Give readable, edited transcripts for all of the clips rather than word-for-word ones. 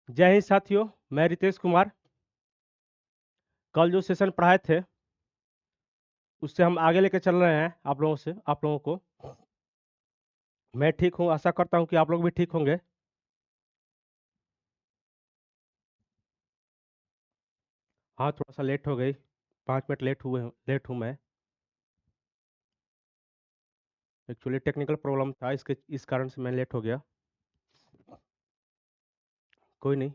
जय हिंद साथियों। मैं रितेश कुमार। कल जो सेशन पढ़ाए थे उससे हम आगे लेके चल रहे हैं आप लोगों को। मैं ठीक हूँ, आशा करता हूँ कि आप लोग भी ठीक होंगे। हाँ, थोड़ा सा लेट हो गई। 5 मिनट लेट हूँ मैं। एक्चुअली टेक्निकल प्रॉब्लम था, इसके इस कारण से मैं लेट हो गया। कोई नहीं।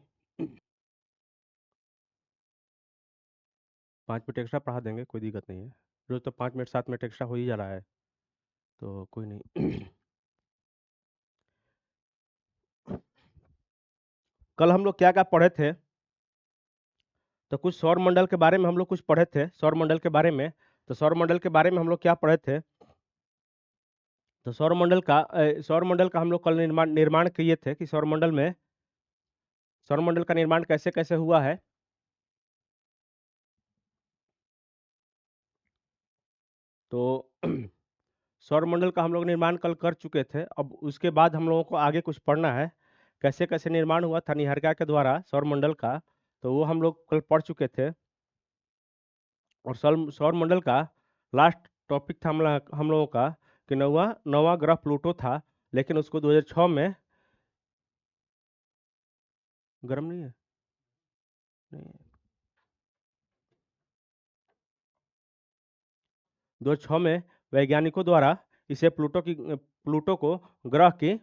5 मिनट एक्स्ट्रा पढ़ा देंगे, कोई दिक्कत नहीं है। रोज तो 5 मिनट 7 मिनट एक्स्ट्रा हो ही जा रहा है, तो कोई नहीं। कल हम लोग क्या क्या पढ़े थे? तो कुछ सौर मंडल के बारे में हम लोग कुछ पढ़े थे, सौर मंडल के बारे में। तो सौर मंडल के बारे में हम लोग क्या पढ़े थे? तो सौर मंडल का हम लोग कल निर्माण निर्माण किए थे कि सौर मंडल का निर्माण कैसे कैसे हुआ है। तो सौर मंडल का हम लोग निर्माण कल कर चुके थे। अब उसके बाद हम लोगों को आगे कुछ पढ़ना है, कैसे कैसे निर्माण हुआ था निहारिका के द्वारा सौर मंडल का। तो वो हम लोग कल पढ़ चुके थे। और सौर मंडल का लास्ट टॉपिक था हम लोगों का कि नौवा नौवा ग्रह प्लूटो था। लेकिन उसको 2006 में। गर्म नहीं है? नहीं। 2006 में वैज्ञानिकों द्वारा इसे प्लूटो को ग्रह की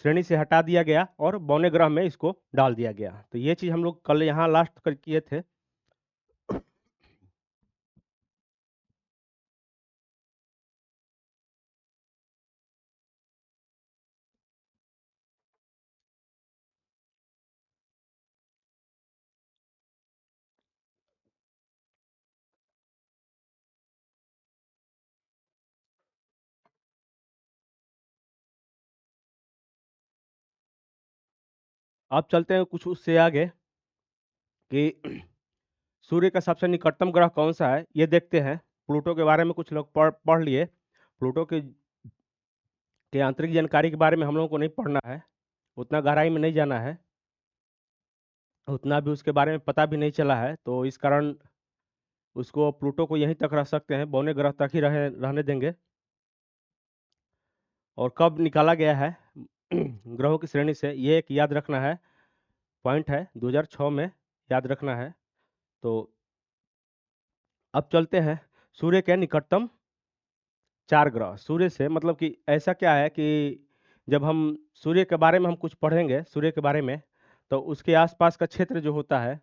श्रेणी से हटा दिया गया और बौने ग्रह में इसको डाल दिया गया। तो ये चीज हम लोग कल यहाँ लास्ट कर किए थे। अब चलते हैं कुछ उससे आगे कि सूर्य का सबसे निकटतम ग्रह कौन सा है, ये देखते हैं। प्लूटो के बारे में कुछ लोग पढ़ लिए। प्लूटो के आंतरिक जानकारी के बारे में हम लोगों को नहीं पढ़ना है, उतना गहराई में नहीं जाना है, उतना भी उसके बारे में पता भी नहीं चला है। तो इस कारण उसको प्लूटो को यहीं तक रख सकते हैं, बौने ग्रह तक ही रहने देंगे। और कब निकाला गया है ग्रहों की श्रेणी से, ये एक याद रखना है, पॉइंट है 2006 में, याद रखना है। तो अब चलते हैं सूर्य के निकटतम 4 ग्रह। सूर्य से मतलब कि ऐसा क्या है कि जब हम सूर्य के बारे में हम कुछ पढ़ेंगे सूर्य के बारे में, तो उसके आसपास का क्षेत्र जो होता है,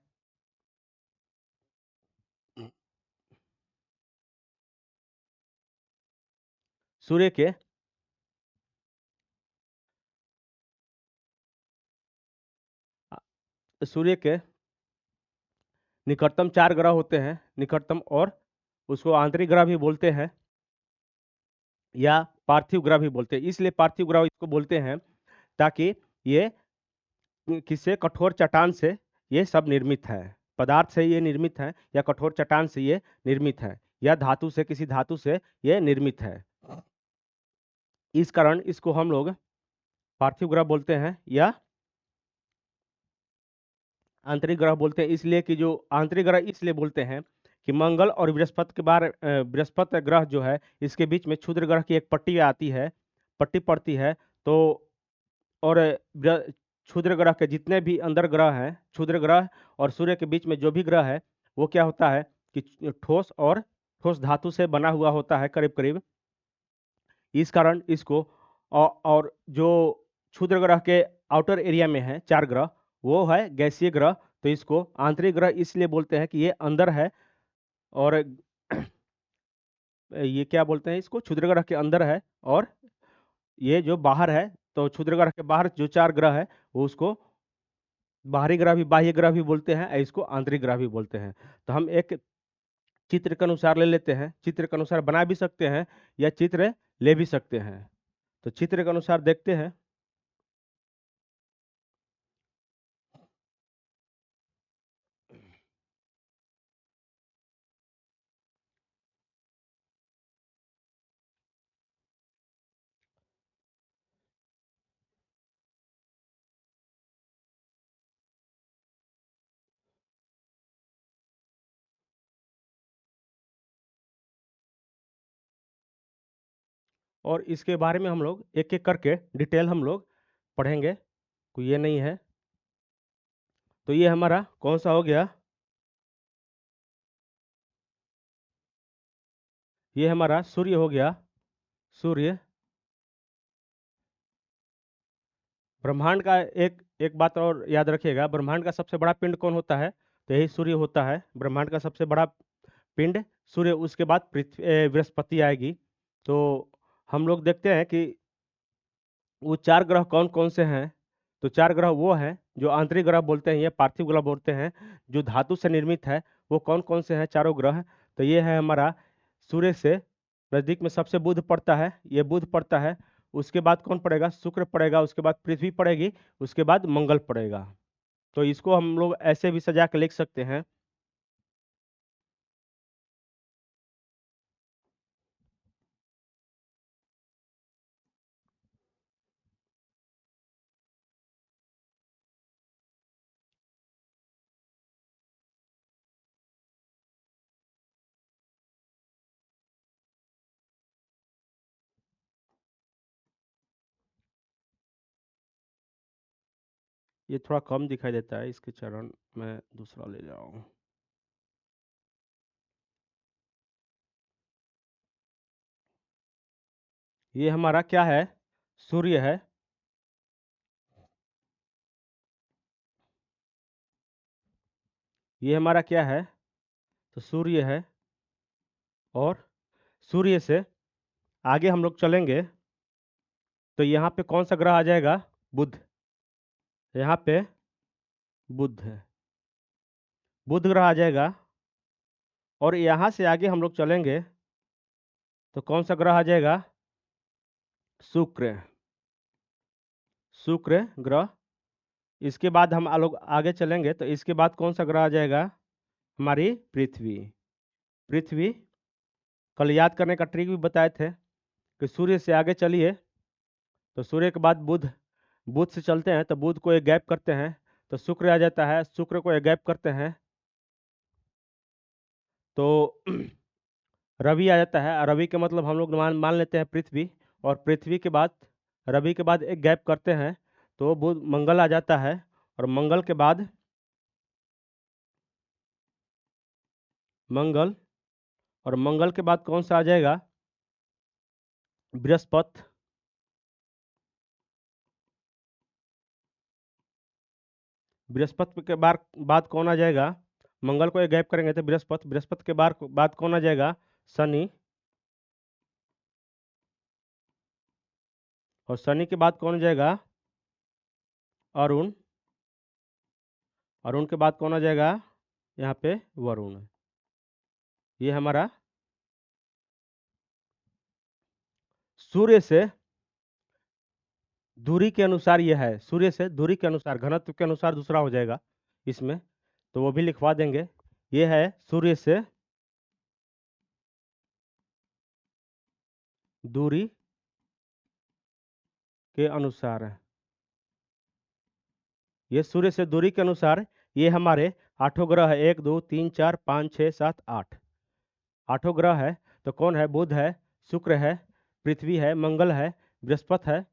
सूर्य के सूर्य के निकटतम 4 ग्रह होते हैं, निकटतम। और उसको आंतरिक ग्रह भी बोलते हैं या पार्थिव ग्रह भी बोलते हैं। इसलिए पार्थिव ग्रह इसको बोलते हैं ताकि ये किसी कठोर चट्टान से ये सब निर्मित है, पदार्थ से ये निर्मित है, या कठोर चट्टान से ये निर्मित है, या धातु से, किसी धातु से ये निर्मित है। इस कारण इसको हम लोग पार्थिव ग्रह बोलते हैं या आंतरिक ग्रह बोलते हैं। इसलिए कि जो आंतरिक ग्रह इसलिए बोलते हैं कि मंगल और बृहस्पति ग्रह जो है, इसके बीच में क्षुद्र ग्रह की एक पट्टी आती है, पट्टी पड़ती है। तो और क्षुद्र ग्रह के जितने भी अंदर ग्रह हैं, क्षुद्र ग्रह और सूर्य के बीच में जो भी ग्रह है, वो क्या होता है कि ठोस धातु से बना हुआ होता है करीब करीब। इस कारण इसको और जो क्षुद्र ग्रह के आउटर एरिया में है 4 ग्रह, वो है गैसीय ग्रह। तो इसको आंतरिक ग्रह इसलिए बोलते हैं कि ये अंदर है। और ये क्या बोलते हैं, इसको क्षुद्र ग्रह के अंदर है। और ये जो बाहर है, तो क्षुद्र ग्रह के बाहर जो 4 ग्रह है, वो उसको बाहरी ग्रह भी, बाह्य ग्रह भी बोलते हैं, इसको आंतरिक ग्रह भी बोलते हैं। तो हम एक चित्र के अनुसार ले लेते हैं, चित्र के अनुसार बना भी सकते हैं या चित्र ले भी सकते हैं। तो चित्र के अनुसार देखते हैं। और इसके बारे में हम लोग एक एक करके डिटेल हम लोग पढ़ेंगे, कोई ये नहीं है। तो ये हमारा कौन सा हो गया, ये हमारा सूर्य हो गया। सूर्य। ब्रह्मांड का एक एक बात और याद रखिएगा, ब्रह्मांड का सबसे बड़ा पिंड कौन होता है, तो यही सूर्य होता है। ब्रह्मांड का सबसे बड़ा पिंड सूर्य, उसके बाद पृथ्वी बृहस्पति आएगी। तो हम लोग देखते हैं कि वो चार ग्रह कौन कौन से हैं। तो चार ग्रह वो हैं जो आंतरिक ग्रह बोलते हैं, ये पार्थिव ग्रह बोलते हैं, जो धातु से निर्मित है। वो कौन कौन से हैं चारों ग्रह, तो ये है हमारा सूर्य से नजदीक में सबसे बुध पड़ता है, ये बुध पड़ता है। उसके बाद कौन पड़ेगा, शुक्र पड़ेगा। उसके बाद पृथ्वी पड़ेगी। उसके बाद मंगल पड़ेगा। तो इसको हम लोग ऐसे भी सजा के लिख सकते हैं। ये थोड़ा कम दिखाई देता है, इसके चरण मैं दूसरा ले जाऊं। ये हमारा क्या है, सूर्य है। ये हमारा क्या है, तो सूर्य है। और सूर्य से आगे हम लोग चलेंगे तो यहाँ पे कौन सा ग्रह आ जाएगा, बुध। यहाँ पे बुध है, बुध ग्रह आ जाएगा। और यहाँ से आगे हम लोग चलेंगे तो कौन सा ग्रह आ जाएगा, शुक्र। शुक्र ग्रह। इसके बाद हम लोग आगे चलेंगे तो इसके बाद कौन सा ग्रह आ जाएगा, हमारी पृथ्वी। पृथ्वी। कल याद करने का ट्रिक भी बताए थे कि सूर्य से आगे चलिए तो सूर्य के बाद बुध, बुध से चलते हैं तो बुध को एक गैप करते हैं तो शुक्र आ जाता है। शुक्र को एक गैप करते हैं तो रवि आ जाता है। रवि के मतलब हम लोग मान मान लेते हैं पृथ्वी। और पृथ्वी के बाद, रवि के बाद एक गैप करते हैं तो बुध, मंगल आ जाता है। और मंगल के बाद मंगल, और मंगल के बाद कौन सा आ जाएगा, बृहस्पति। बृहस्पति के बाद कौन आ जाएगा, मंगल को एक गैप करेंगे तो बृहस्पति। बृहस्पति के बाद कौन आ जाएगा, शनि। और शनि के बाद कौन आ जाएगा, अरुण। अरुण के बाद कौन आ जाएगा, यहाँ पे वरुण। ये हमारा सूर्य से दूरी के अनुसार ये है। सूर्य से दूरी के अनुसार, घनत्व के अनुसार दूसरा हो जाएगा इसमें, तो वो भी लिखवा देंगे। ये है सूर्य से दूरी के अनुसार है। ये सूर्य से दूरी के अनुसार ये हमारे आठों ग्रह है, 1 2 3 4 5 6 7 8। आठों ग्रह है। तो कौन है, बुध है, शुक्र है, पृथ्वी है, मंगल है, बृहस्पति है,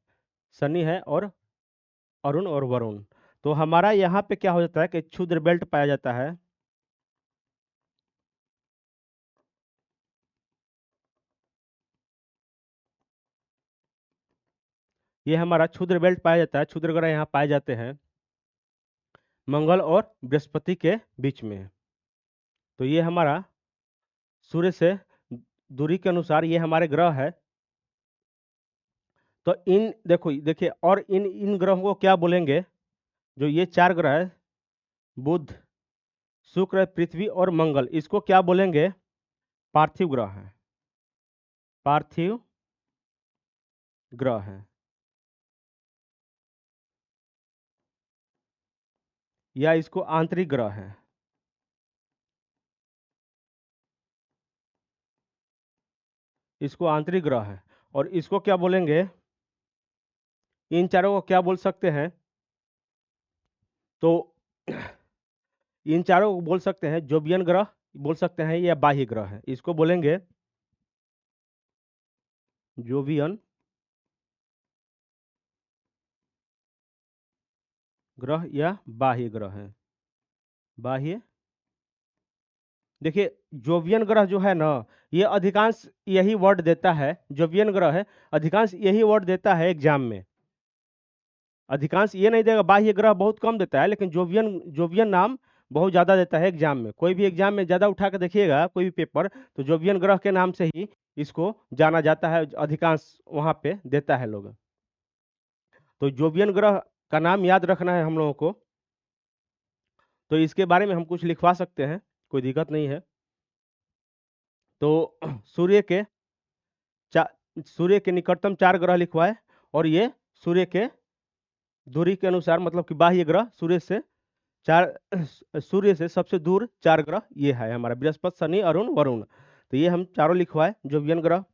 शनि है, और अरुण और वरुण। तो हमारा यहाँ पे क्या हो जाता है कि क्षुद्र बेल्ट पाया जाता है। ये हमारा क्षुद्र बेल्ट पाया जाता है। क्षुद्र ग्रह यहाँ पाए जाते हैं मंगल और बृहस्पति के बीच में। तो ये हमारा सूर्य से दूरी के अनुसार ये हमारे ग्रह है। तो इन देखो, देखिए, और इन इन ग्रहों को क्या बोलेंगे, जो ये चार ग्रह है, बुध, शुक्र, पृथ्वी और मंगल, इसको क्या बोलेंगे, पार्थिव ग्रह है। पार्थिव ग्रह है, या इसको आंतरिक ग्रह है। इसको आंतरिक ग्रह है। और इसको क्या बोलेंगे, इन चारों को क्या बोल सकते हैं, तो इन चारों को बोल सकते हैं जोबियन ग्रह बोल सकते हैं, या बाह्य ग्रह है, इसको बोलेंगे जोवियन ग्रह या बाह्य ग्रह है। बाह्य, देखिए जोवियन ग्रह जो है ना, ये अधिकांश यही वर्ड देता है, जोवियन ग्रह है, अधिकांश यही वर्ड देता है एग्जाम में। अधिकांश ये नहीं देगा, बाह्य ग्रह बहुत कम देता है, लेकिन जोवियन जोवियन नाम बहुत ज्यादा देता है एग्जाम में। कोई भी एग्जाम में ज्यादा उठा के देखिएगा कोई भी पेपर, तो जोवियन ग्रह के नाम से ही इसको जाना जाता है, अधिकांश वहां पे देता है लोग। तो जोवियन ग्रह का नाम याद रखना है हम लोगों को, तो इसके बारे में हम कुछ लिखवा सकते हैं, कोई दिक्कत नहीं है। तो सूर्य के चा, सूर्य के निकटतम 4 ग्रह लिखवाए, और ये सूर्य के दूरी के अनुसार, मतलब कि बाह्य ग्रह सूर्य से चार सूर्य से सबसे दूर 4 ग्रह ये है हमारा, बृहस्पति, शनि, अरुण, वरुण। तो ये हम चारों लिखवाए जोवियन ग्रह।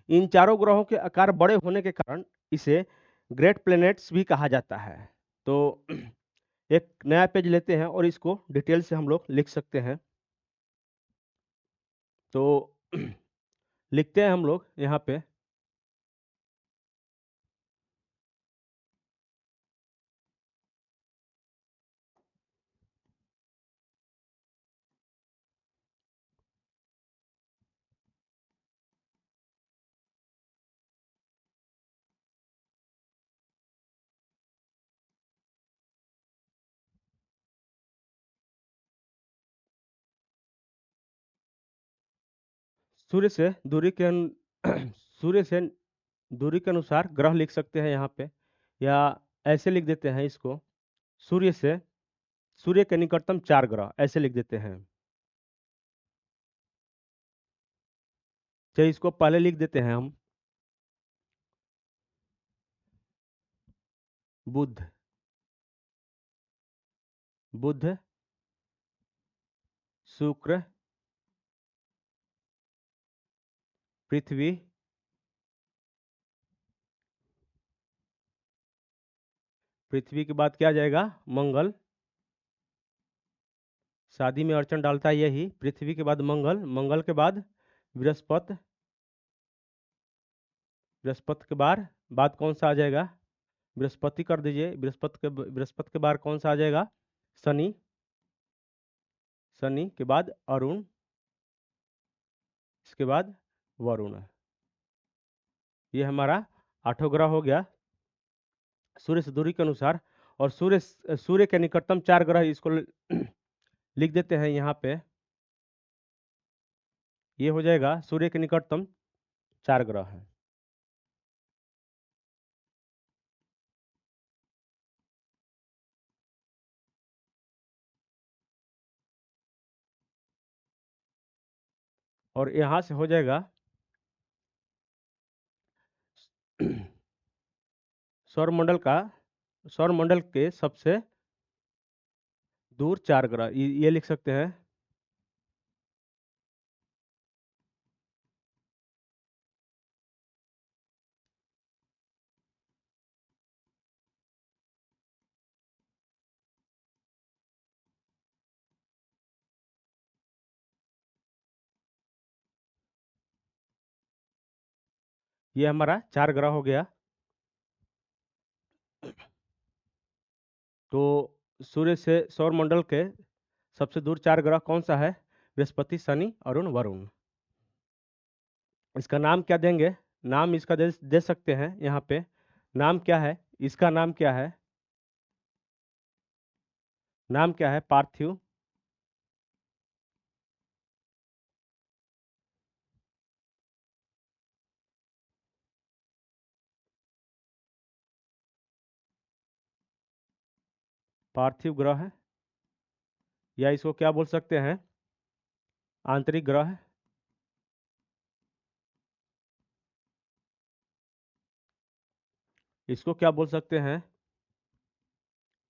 इन चारों ग्रहों के आकार बड़े होने के कारण इसे ग्रेट प्लैनेट्स भी कहा जाता है। तो एक नया पेज लेते हैं और इसको डिटेल से हम लोग लिख सकते हैं। तो लिखते हैं हम लोग यहाँ पे, सूर्य से दूरी के सूर्य से दूरी के अनुसार ग्रह लिख सकते हैं यहाँ पे, या ऐसे लिख देते हैं इसको, सूर्य से सूर्य के निकटतम 4 ग्रह ऐसे लिख देते हैं। चलिए इसको पहले लिख देते हैं हम, बुध, बुध, शुक्र, पृथ्वी, पृथ्वी के बाद क्या आ जाएगा, मंगल। शादी में अड़चन डालता है यही, पृथ्वी के बाद मंगल, मंगल के बाद बृहस्पति, बृहस्पति के बाद कौन सा आ जाएगा, बृहस्पति कर दीजिए, बृहस्पति के बाद कौन सा आ जाएगा, शनि, शनि के बाद अरुण, इसके बाद वरुण। ये हमारा 8 ग्रह हो गया सूर्य से दूरी के अनुसार। और सूर्य के निकटतम 4 ग्रह इसको लिख देते हैं यहाँ पे। ये हो जाएगा सूर्य के निकटतम 4 ग्रह है। और यहाँ से हो जाएगा सौरमंडल का, सौरमंडल के सबसे दूर 4 ग्रह, ये लिख सकते हैं। ये हमारा 4 ग्रह हो गया। तो सूर्य से सौरमंडल के सबसे दूर 4 ग्रह कौन सा है, बृहस्पति, शनि, अरुण, वरुण। इसका नाम क्या देंगे, नाम इसका दे सकते हैं यहाँ पे। नाम क्या है, इसका नाम क्या है, नाम क्या है, पार्थिव, पार्थिव ग्रह है, या इसको क्या बोल सकते हैं, आंतरिक ग्रह। इसको क्या बोल सकते हैं,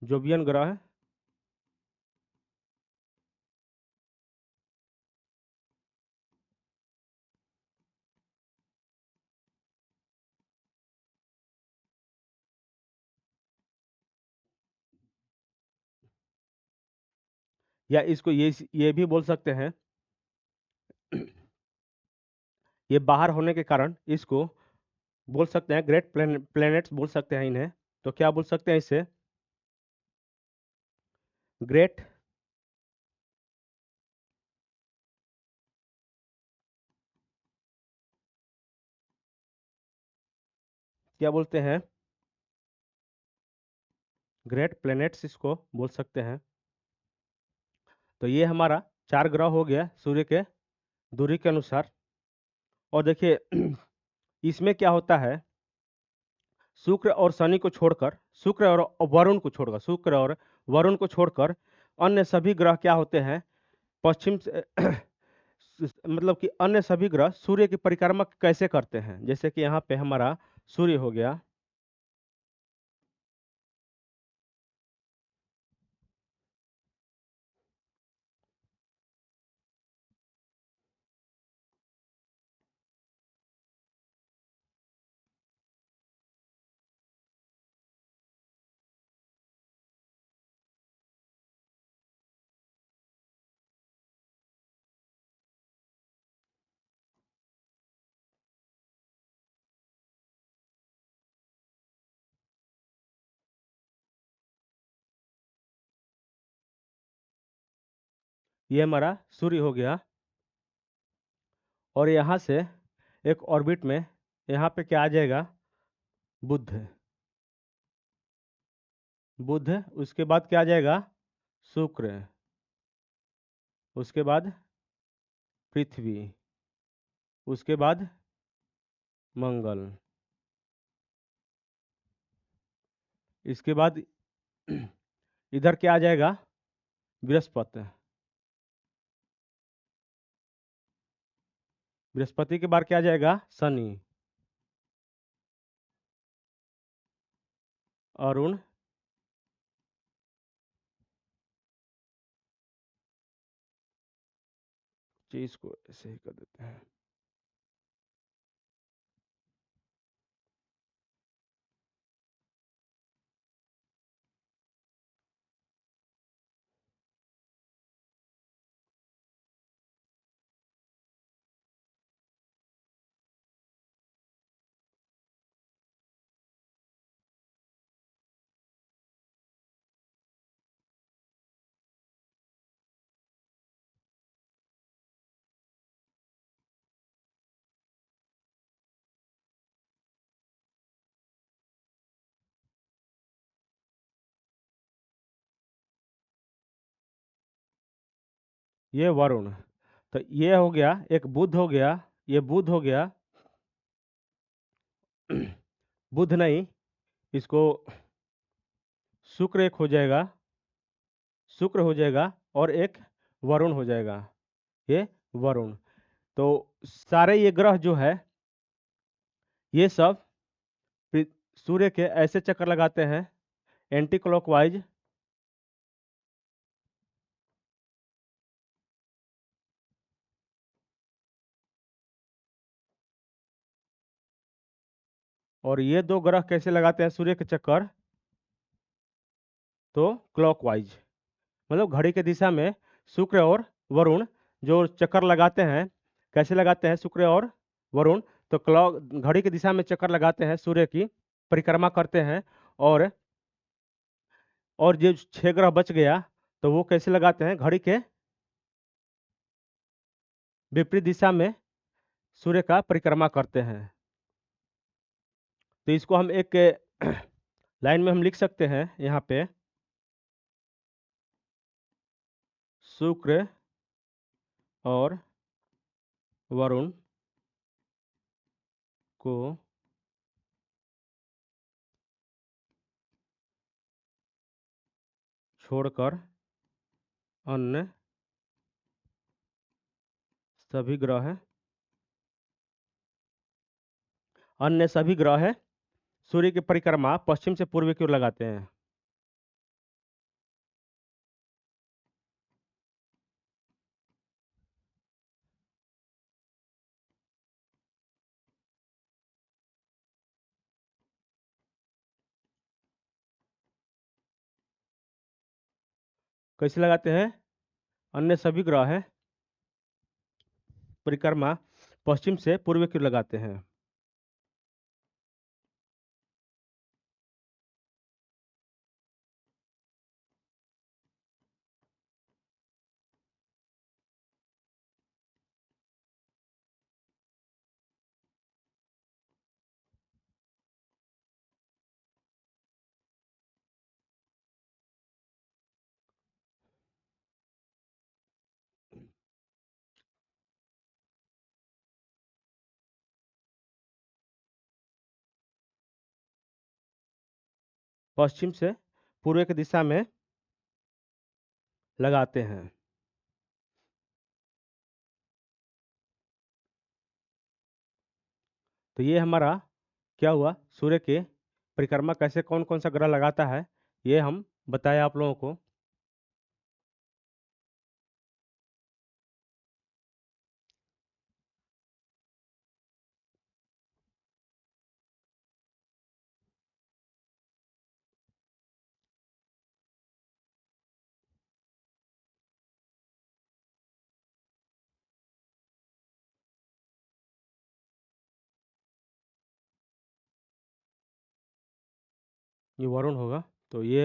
जोवियन ग्रह। या इसको ये भी बोल सकते हैं ये बाहर होने के कारण इसको बोल सकते हैं ग्रेट प्लैनेट्स बोल सकते हैं इन्हें। तो क्या बोल सकते हैं इसे? ग्रेट क्या बोलते हैं? ग्रेट प्लैनेट्स इसको बोल सकते हैं। तो ये हमारा 4 ग्रह हो गया सूर्य के दूरी के अनुसार। और देखिए इसमें क्या होता है, शुक्र और शनि को छोड़कर, शुक्र और वरुण को छोड़कर, शुक्र और वरुण को छोड़कर अन्य सभी ग्रह क्या होते हैं, पश्चिम से मतलब कि अन्य सभी ग्रह सूर्य की परिक्रमा कैसे करते हैं। जैसे कि यहाँ पे हमारा सूर्य हो गया, ये हमारा सूर्य हो गया। और यहाँ से एक ऑर्बिट में यहाँ पे क्या आ जाएगा, बुध। बुध, उसके बाद क्या आ जाएगा, शुक्र, उसके बाद पृथ्वी, उसके बाद मंगल, इसके बाद इधर क्या आ जाएगा, बृहस्पति। बृहस्पति के बाद क्या आ जाएगा, शनि, अरुण, चीज को ऐसे ही कर देते हैं। ये वरुण, तो ये हो गया, एक बुध हो गया, ये बुध हो गया। बुध नहीं, इसको शुक्र एक हो जाएगा, शुक्र हो जाएगा, और एक वरुण हो जाएगा, ये वरुण। तो सारे ये ग्रह जो है, ये सब सूर्य के ऐसे चक्कर लगाते हैं एंटी क्लॉकवाइज, और ये 2 ग्रह कैसे लगाते हैं सूर्य के चक्कर, तो क्लॉकवाइज, मतलब घड़ी के दिशा में शुक्र और वरुण जो चक्कर लगाते हैं, कैसे लगाते हैं शुक्र और वरुण, तो क्लॉक घड़ी की दिशा में चक्कर लगाते हैं, सूर्य की परिक्रमा करते हैं। और जो 6 ग्रह बच गया, तो वो कैसे लगाते हैं, घड़ी के विपरीत दिशा में सूर्य का परिक्रमा करते हैं। तो इसको हम एक लाइन में हम लिख सकते हैं यहाँ पे, शुक्र और वरुण को छोड़कर अन्य सभी ग्रह, सूर्य की परिक्रमा पश्चिम से पूर्व की ओर लगाते हैं। कैसे लगाते हैं, अन्य सभी ग्रह परिक्रमा पश्चिम से पूर्व की ओर लगाते हैं। पश्चिम से पूर्व की दिशा में लगाते हैं। तो ये हमारा क्या हुआ, सूर्य के परिक्रमा कैसे कौन कौन सा ग्रह लगाता है, ये हम बताया आप लोगों को। ये वरुण होगा, तो ये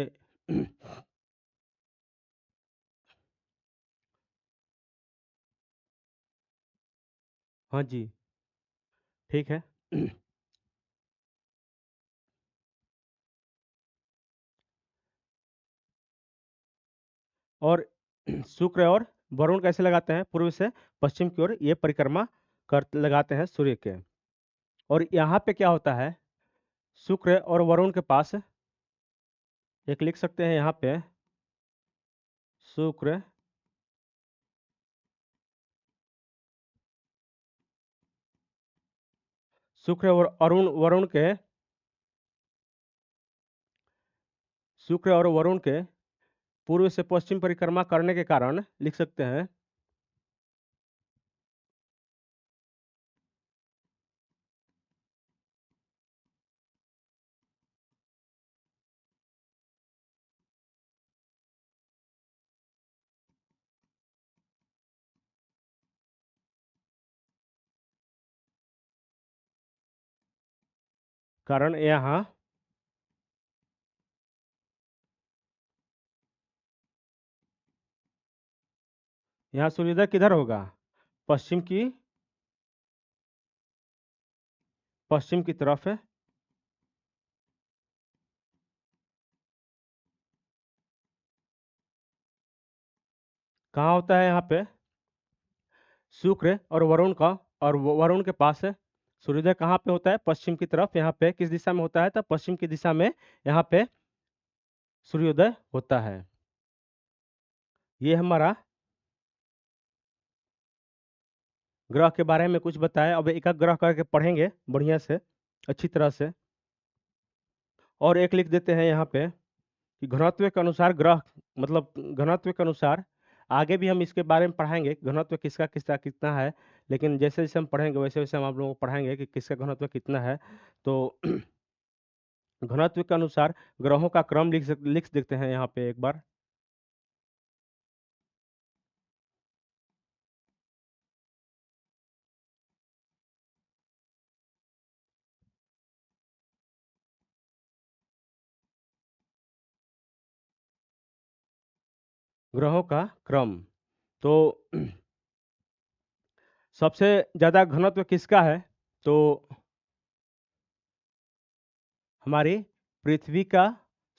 हाँ जी, ठीक है। और शुक्र और वरुण कैसे लगाते हैं, पूर्व से पश्चिम की ओर ये परिक्रमा कर लगाते हैं सूर्य के। और यहाँ पे क्या होता है, शुक्र और वरुण के पास एक लिख सकते हैं यहाँ पे, शुक्र शुक्र और अरुण वरुण के शुक्र और वरुण के पूर्व से पश्चिम परिक्रमा करने के कारण लिख सकते हैं, कारण यहाँ सूर्योदय किधर होगा, पश्चिम की पश्चिम की तरफ है। कहाँ होता है यहाँ पे, शुक्र और वरुण का, और वरुण के पास है सूर्योदय कहाँ पे होता है, पश्चिम की तरफ। यहाँ पे किस दिशा में होता है, तो पश्चिम की दिशा में यहाँ पे सूर्योदय होता है। ये हमारा ग्रह के बारे में कुछ बताया। अब एक एक ग्रह करके पढ़ेंगे बढ़िया से, अच्छी तरह से। और एक लिख देते हैं यहाँ पे कि घनत्व के अनुसार ग्रह, मतलब घनत्व के अनुसार, आगे भी हम इसके बारे में पढ़ाएंगे घनत्व किसका किसका कितना है, लेकिन जैसे जैसे हम पढ़ेंगे वैसे वैसे हम आप लोगों को पढ़ाएंगे कि किसका घनत्व कितना है। तो घनत्व के अनुसार ग्रहों का क्रम लिख देते हैं यहाँ पे एक बार। ग्रहों का क्रम, तो सबसे ज्यादा घनत्व किसका है, तो हमारी पृथ्वी का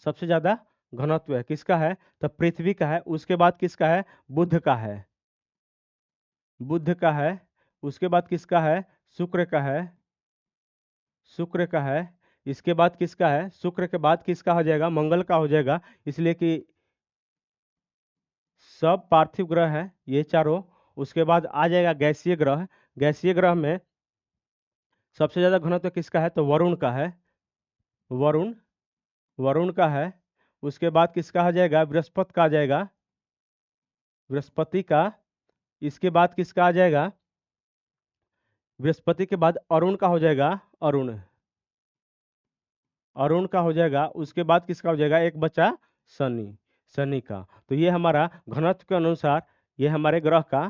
सबसे ज्यादा घनत्व है। किसका है, तो पृथ्वी का है। उसके बाद किसका है, बुध का है। बुध का है। उसके बाद किसका है, शुक्र का है। शुक्र का है। इसके बाद किसका है, शुक्र के बाद किसका हो जाएगा, मंगल का हो जाएगा। इसलिए कि सब पार्थिव ग्रह है ये चारों। उसके बाद आ जाएगा गैसीय ग्रह। गैसीय ग्रह में सबसे ज्यादा घनत्व किसका है, तो वरुण का है। वरुण वरुण का है। उसके बाद किसका आ जाएगा, बृहस्पति का आ जाएगा। बृहस्पति का। इसके बाद किसका आ जाएगा, बृहस्पति के बाद अरुण का हो जाएगा। अरुण अरुण का हो जाएगा। उसके बाद किसका हो जाएगा, एक बचा शनि। शनि का। तो ये हमारा घनत्व के अनुसार ये हमारे ग्रह का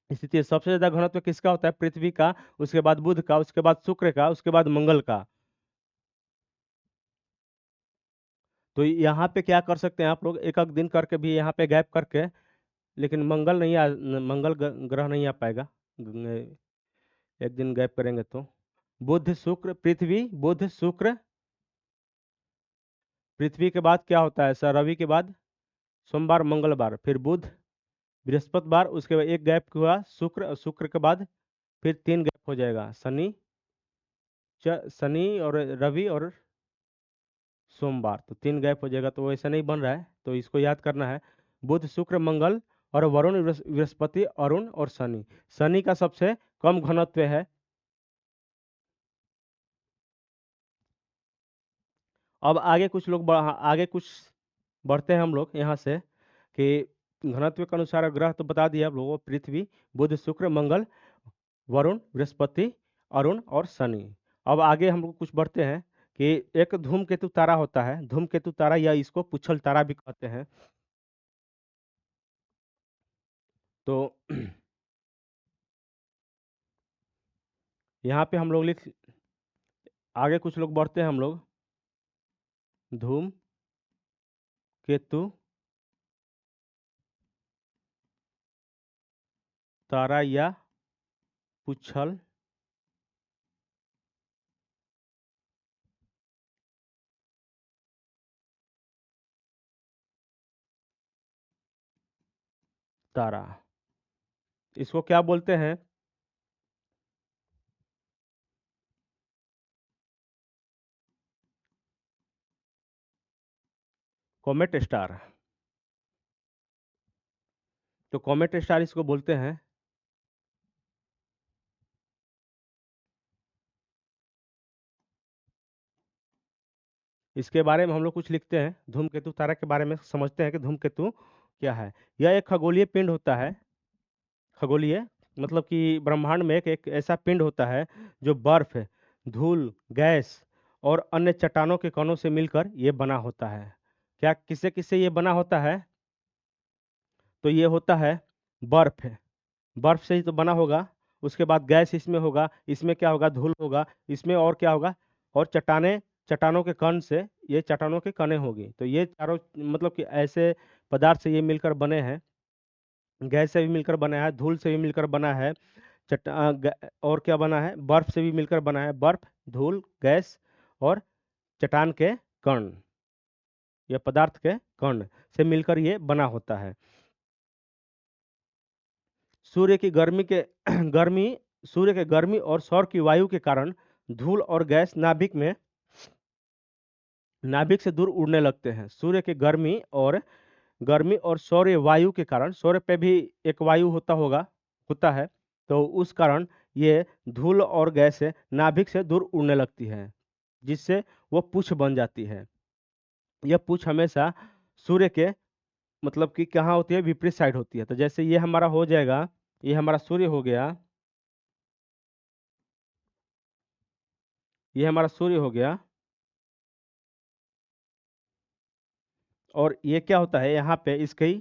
स्थिति है। सबसे ज्यादा घनत्व किसका होता है? पृथ्वी का, उसके बाद बुध का, उसके बाद शुक्र का, उसके बाद मंगल का। तो यहाँ पे क्या कर सकते हैं आप लोग, एक एक दिन करके भी यहाँ पे गैप करके, लेकिन मंगल नहीं मंगल ग्रह नहीं आ पाएगा। एक दिन गैप करेंगे तो बुध शुक्र पृथ्वी, बुध शुक्र, पृथ्वी के बाद क्या होता है सर? रवि के बाद सोमवार मंगलवार, फिर बुध बृहस्पतिवार, उसके बाद एक गैप हुआ शुक्र, और शुक्र के बाद फिर तीन गैप हो जाएगा, शनि, शनि और रवि और सोमवार, तो तीन गैप हो जाएगा। तो ऐसा नहीं बन रहा है, तो इसको याद करना है। बुध शुक्र मंगल और वरुण बृहस्पति अरुण और शनि। शनि का सबसे कम घनत्व है। अब आगे कुछ लोग आगे कुछ बढ़ते हैं हम लोग यहाँ से, कि घनत्व के अनुसार ग्रह तो बता दिया आप लोगों को, पृथ्वी, बुध शुक्र मंगल, वरुण बृहस्पति अरुण और शनि। अब आगे हम लोग कुछ बढ़ते हैं कि एक धूमकेतु तारा होता है, धूमकेतु तारा या इसको पुच्छल तारा भी कहते हैं। तो यहाँ पे हम लोग लिख, आगे कुछ लोग बढ़ते हैं हम लोग, धूम केतु तारा या पुच्छल तारा, इसको क्या बोलते हैं? Comet star. तो कॉमेट स्टार इसको बोलते हैं। इसके बारे में हम लोग कुछ लिखते हैं, धूमकेतु तारा के बारे में समझते हैं कि धूमकेतु क्या है। यह एक खगोलीय पिंड होता है, खगोलीय मतलब कि ब्रह्मांड में एक ऐसा पिंड होता है जो बर्फ, धूल, गैस और अन्य चट्टानों के कणों से मिलकर ये बना होता है। क्या किससे किससे ये बना होता है? तो ये होता है बर्फ, बर्फ से ही तो बना होगा। उसके बाद गैस इसमें होगा, इसमें क्या होगा? धूल होगा, इसमें और क्या होगा? और चट्टाने, चट्टानों के कण से, ये चट्टानों के कणे होगी। तो ये चारों मतलब कि ऐसे पदार्थ से ये मिलकर बने हैं। गैस से भी मिलकर बना है, धूल से भी मिलकर बना है, और क्या बना है? बर्फ से भी मिलकर बना है, बर्फ, धूल, गैस और चट्टान के कण, या पदार्थ के कण से मिलकर ये बना होता है। सूर्य की गर्मी के गर्मी, सूर्य के गर्मी और सौर की वायु के कारण धूल और गैस नाभिक से दूर उड़ने लगते हैं। सूर्य के गर्मी और सौर्य वायु के कारण, सौर्य पे भी एक वायु होता है, तो उस कारण ये धूल और गैस नाभिक से दूर उड़ने लगती है, जिससे वो पूछ बन जाती है। यह पूछ हमेशा सूर्य के मतलब कि कहाँ होती है? विपरीत साइड होती है। तो जैसे ये हमारा हो जाएगा, ये हमारा सूर्य हो गया, ये हमारा सूर्य हो गया, और ये क्या होता है यहाँ पे इसकी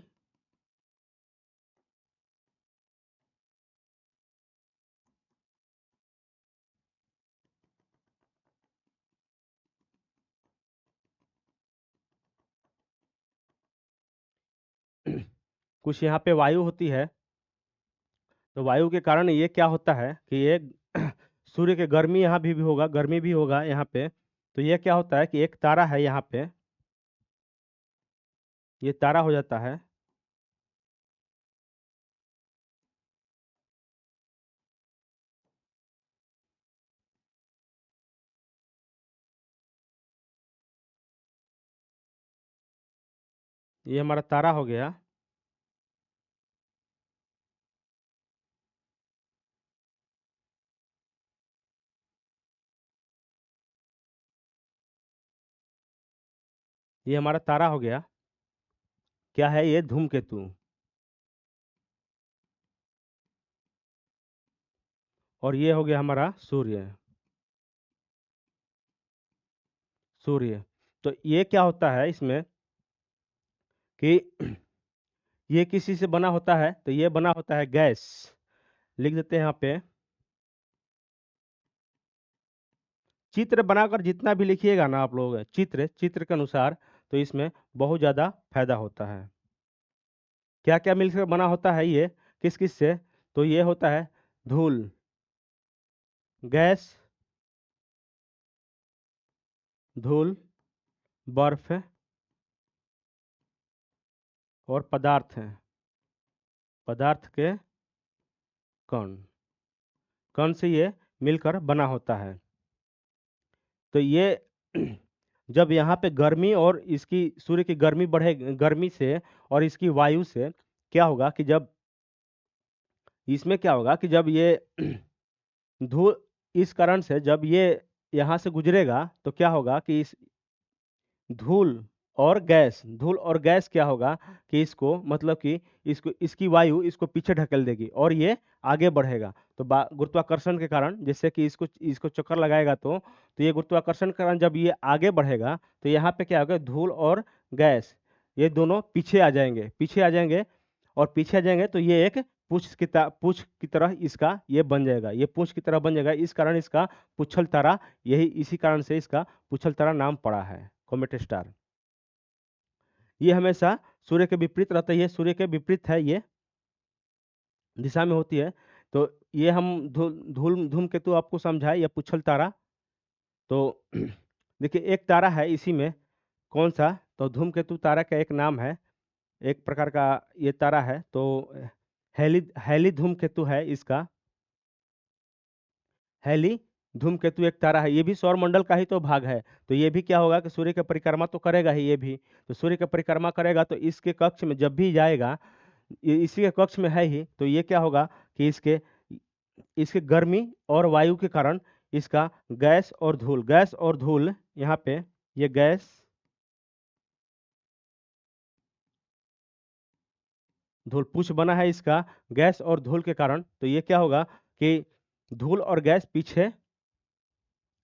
कुछ यहाँ पे वायु होती है। तो वायु के कारण ये क्या होता है कि ये सूर्य के गर्मी यहाँ भी होगा, गर्मी भी होगा यहाँ पे। तो ये क्या होता है कि एक तारा है यहाँ पे, ये तारा हो जाता है। ये हमारा तारा हो गया। ये हमारा तारा हो गया। क्या है ये? धूमकेतु। और ये हो गया हमारा सूर्य, सूर्य। तो ये क्या होता है इसमें कि ये किसी से बना होता है? तो ये बना होता है गैस, लिख देते हैं यहाँ पे। चित्र बनाकर जितना भी लिखिएगा ना आप लोग, चित्र चित्र के अनुसार, तो इसमें बहुत ज़्यादा फायदा होता है। क्या क्या मिलकर बना होता है ये, किस किस से? तो ये होता है धूल, गैस, धूल, बर्फ और पदार्थ हैं, पदार्थ के कण, कण से ये मिलकर बना होता है। तो ये जब यहाँ पे गर्मी और इसकी सूर्य की गर्मी बढ़े, गर्मी से और इसकी वायु से क्या होगा कि जब इसमें क्या होगा कि जब ये धूल, इस कारण से जब ये यहाँ से गुजरेगा तो क्या होगा कि इस धूल और गैस, धूल और गैस क्या होगा कि इसको, मतलब कि इसको, इसकी वायु इसको पीछे ढकेल देगी और ये आगे बढ़ेगा। तो गुरुत्वाकर्षण के कारण, जैसे कि इसको इसको चक्कर लगाएगा तो ये गुरुत्वाकर्षण के कारण जब ये आगे बढ़ेगा तो यहाँ पे क्या होगा, धूल और गैस ये दोनों पीछे आ जाएंगे, पीछे आ जाएंगे। और पीछे आ जाएंगे तो ये एक पूछ की तरह इसका ये बन जाएगा, ये पूछ की तरह बन जाएगा। इस कारण इसका पुच्छल तारा, यही इसी कारण से इसका पुच्छल तारा नाम पड़ा है, कॉमेट स्टार। ये हमेशा सूर्य के विपरीत रहता है, ये सूर्य के विपरीत है, ये दिशा में होती है। तो ये हम धूमकेतु आपको समझाए, या पुच्छल तारा। तो देखिए एक तारा है इसी में, कौन सा? तो धूमकेतु तारा का एक नाम है, एक प्रकार का ये तारा है। तो हेली हेली धूमकेतु है इसका, हेली धूमकेतु एक तारा है, ये भी सौरमंडल का ही तो भाग है। तो ये भी क्या होगा कि सूर्य की परिक्रमा तो करेगा ही ये भी। तो सूर्य की परिक्रमा करेगा तो इसके कक्ष में जब भी जाएगा, ये इसी के कक्ष में है ही, तो ये क्या होगा कि इसके इसके गर्मी और वायु के कारण इसका गैस और धूल, गैस और धूल, यहाँ पे ये गैस, धूल पूछ बना है इसका गैस और धूल के कारण। तो ये क्या होगा कि धूल और गैस पीछे,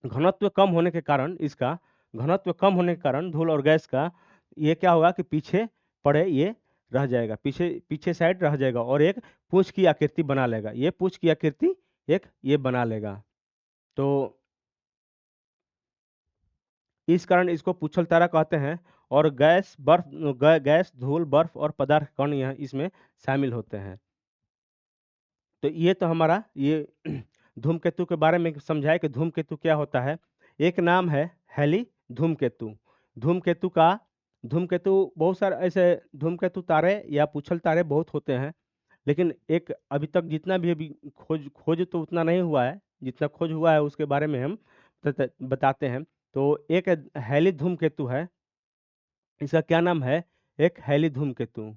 घनत्व कम होने के कारण, इसका घनत्व कम होने के कारण धूल और गैस का, ये क्या होगा कि पीछे पड़े ये रह जाएगा, पीछे पीछे साइड रह जाएगा और एक पूंछ की आकृति बना लेगा, ये पूंछ की आकृति एक ये बना लेगा। तो इस कारण इसको पुच्छल तारा कहते हैं। और गैस, बर्फ, गैस, धूल, बर्फ और पदार्थ कण यहाँ इसमें शामिल होते हैं। तो ये तो हमारा ये धूमकेतु के बारे में समझाया कि धूमकेतु क्या होता है। एक नाम है हेली धूमकेतु। धूमकेतु का, धूमकेतु बहुत सारे ऐसे धूमकेतु तारे या पुच्छल तारे बहुत होते हैं, लेकिन एक अभी तक जितना भी अभी खोज खोज तो उतना नहीं हुआ है, जितना खोज हुआ है उसके बारे में हम बताते हैं। तो एक हेली धूमकेतु है, इसका क्या नाम है? एक हेली धूमकेतु।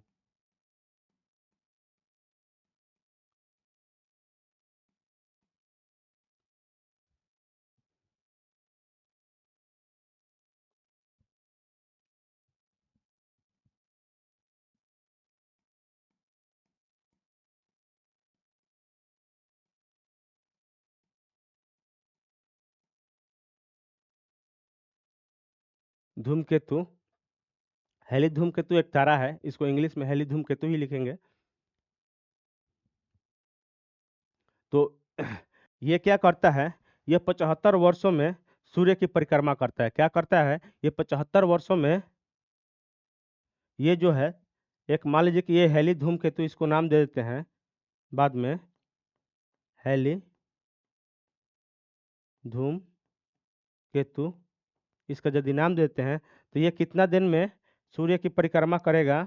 धूमकेतु, हेली धूमकेतु एक तारा है, इसको इंग्लिश में हेली धूमकेतु ही लिखेंगे। तो ये क्या करता है, ये 75 वर्षों में सूर्य की परिक्रमा करता है। क्या करता है? ये 75 वर्षों में ये जो है, एक मान लीजिए कि ये हेली धूमकेतु, इसको नाम दे देते हैं बाद में, हेली धूमकेतु, इसका यदि नाम देते हैं तो ये कितना दिन में सूर्य की परिक्रमा करेगा?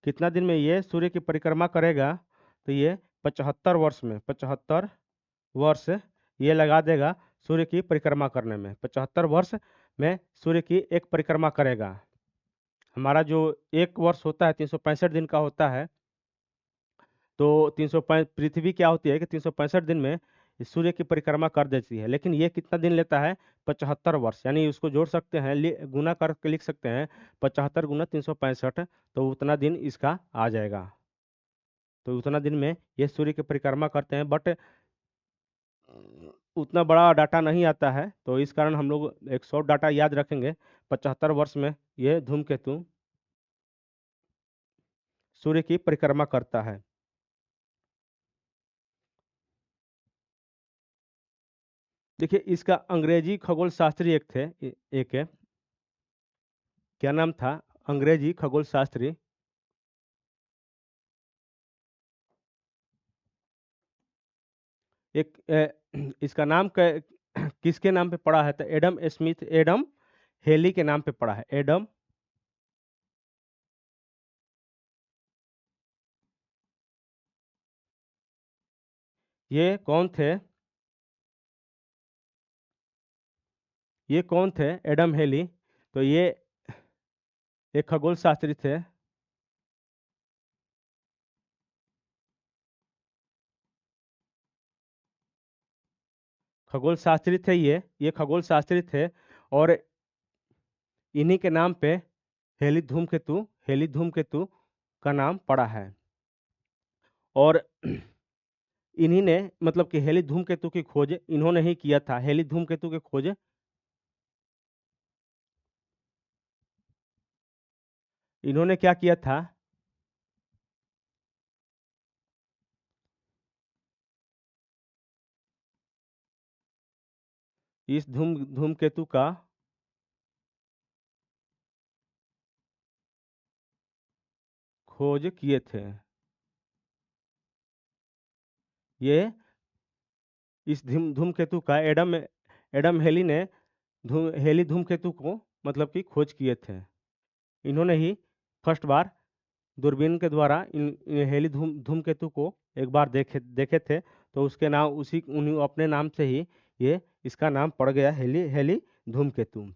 कितना दिन में ये सूर्य की परिक्रमा करेगा? तो ये 75 वर्ष में, 75 वर्ष ये लगा देगा सूर्य की परिक्रमा करने में। 75 वर्ष में सूर्य की एक परिक्रमा करेगा। हमारा जो एक वर्ष होता है 365 दिन का होता है। तो 365, पृथ्वी क्या होती है कि 365 दिन में इस सूर्य की परिक्रमा कर देती है, लेकिन ये कितना दिन लेता है? 75 वर्ष। यानी उसको जोड़ सकते हैं, गुना करके लिख सकते हैं, 75 गुना 365, तो उतना दिन इसका आ जाएगा। तो उतना दिन में ये सूर्य की परिक्रमा करते हैं। बट उतना बड़ा डाटा नहीं आता है, तो इस कारण हम लोग एक शॉर्ट डाटा याद रखेंगे। 75 वर्ष में ये धूमकेतु सूर्य की परिक्रमा करता है। देखिए, इसका अंग्रेजी खगोल शास्त्री एक थे, एक है, क्या नाम था अंग्रेजी खगोल शास्त्री, एक इसका नाम किसके नाम पे पड़ा है, तो एडम स्मिथ, एडम हेली के नाम पे पड़ा है। एडम, ये कौन थे, ये कौन थे एडम हेली, तो ये एक खगोल शास्त्री थे। खगोल शास्त्री थे ये खगोल शास्त्री थे, और इन्हीं के नाम पे हेली धूमकेतु का नाम पड़ा है। और इन्हीं ने मतलब कि हेली धूमकेतु की खोज इन्होंने ही किया था। हेली धूमकेतु की खोज इन्होंने क्या किया था, इस धूमकेतु का खोज किए थे। ये इस धूमकेतु का एडम हेली ने हेली धूमकेतु को मतलब कि खोज किए थे। इन्होंने ही फर्स्ट बार दूरबीन के द्वारा इन हेली धूमकेतु को एक बार देखे थे, तो उसके नाम उसी उन्हीं अपने नाम से ही ये इसका नाम पड़ गया, हेली हेली धूमकेतु।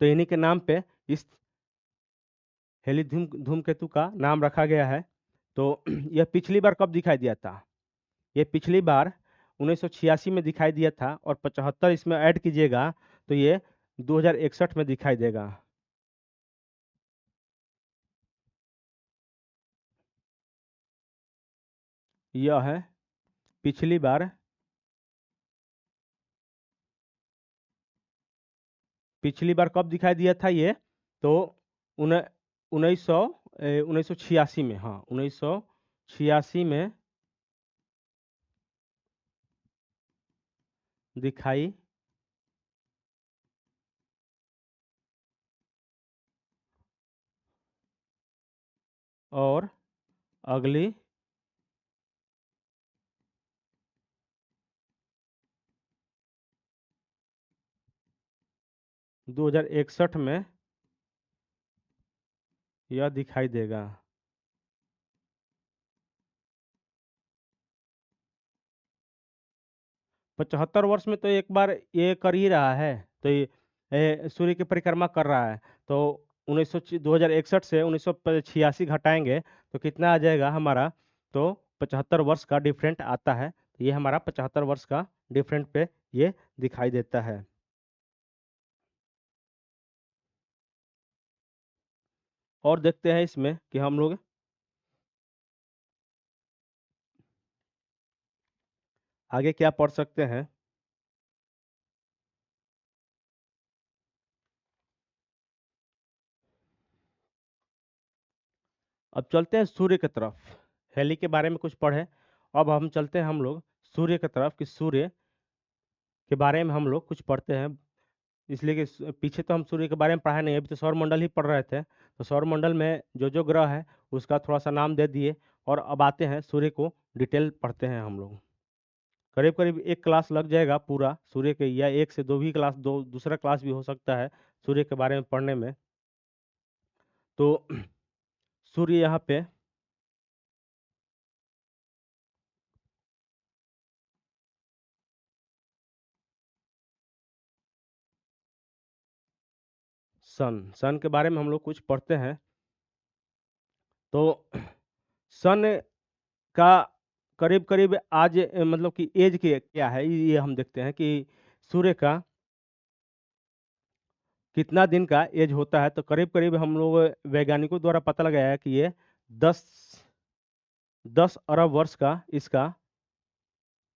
तो इन्हीं के नाम पे इस हेली धूमकेतु का नाम रखा गया है। तो यह पिछली बार कब दिखाई दिया था, ये पिछली बार 1986 में दिखाई दिया था, और 75 इसमें ऐड कीजिएगा तो ये 2061 में दिखाई देगा। यह है पिछली बार, पिछली बार कब दिखाई दिया था ये, तो उन 1986 में, हाँ 1986 में दिखाई और अगली 2061 में यह दिखाई देगा। 75 वर्ष में तो एक बार ये कर ही रहा है, तो सूर्य की परिक्रमा कर रहा है। तो 2061 से 1986 घटाएंगे तो कितना आ जाएगा हमारा, तो 75 वर्ष का डिफरेंट आता है। तो ये हमारा 75 वर्ष का डिफरेंट पे ये दिखाई देता है। और देखते हैं इसमें कि हम लोग आगे क्या पढ़ सकते हैं। अब चलते हैं सूर्य की तरफ। हेली के बारे में कुछ पढ़े, अब हम चलते हैं हम लोग सूर्य की तरफ, कि सूर्य के बारे में हम लोग कुछ पढ़ते हैं। इसलिए कि पीछे तो हम सूर्य के बारे में पढ़ा नहीं, अभी तो सौरमंडल ही पढ़ रहे थे। तो सौरमंडल में जो जो ग्रह है उसका थोड़ा सा नाम दे दिए, और अब आते हैं सूर्य को डिटेल पढ़ते हैं हम लोग। करीब करीब एक क्लास लग जाएगा पूरा सूर्य के, या एक से दो भी क्लास, दो दूसरा क्लास भी हो सकता है सूर्य के बारे में पढ़ने में। तो सूर्य यहाँ पे सन के बारे में हम लोग कुछ पढ़ते हैं। तो सन का करीब करीब आज मतलब कि एज के क्या है, ये हम देखते हैं कि सूर्य का कितना दिन का एज होता है। तो करीब करीब हम लोग वैज्ञानिकों द्वारा पता लगाया है कि ये 10 10 अरब वर्ष का इसका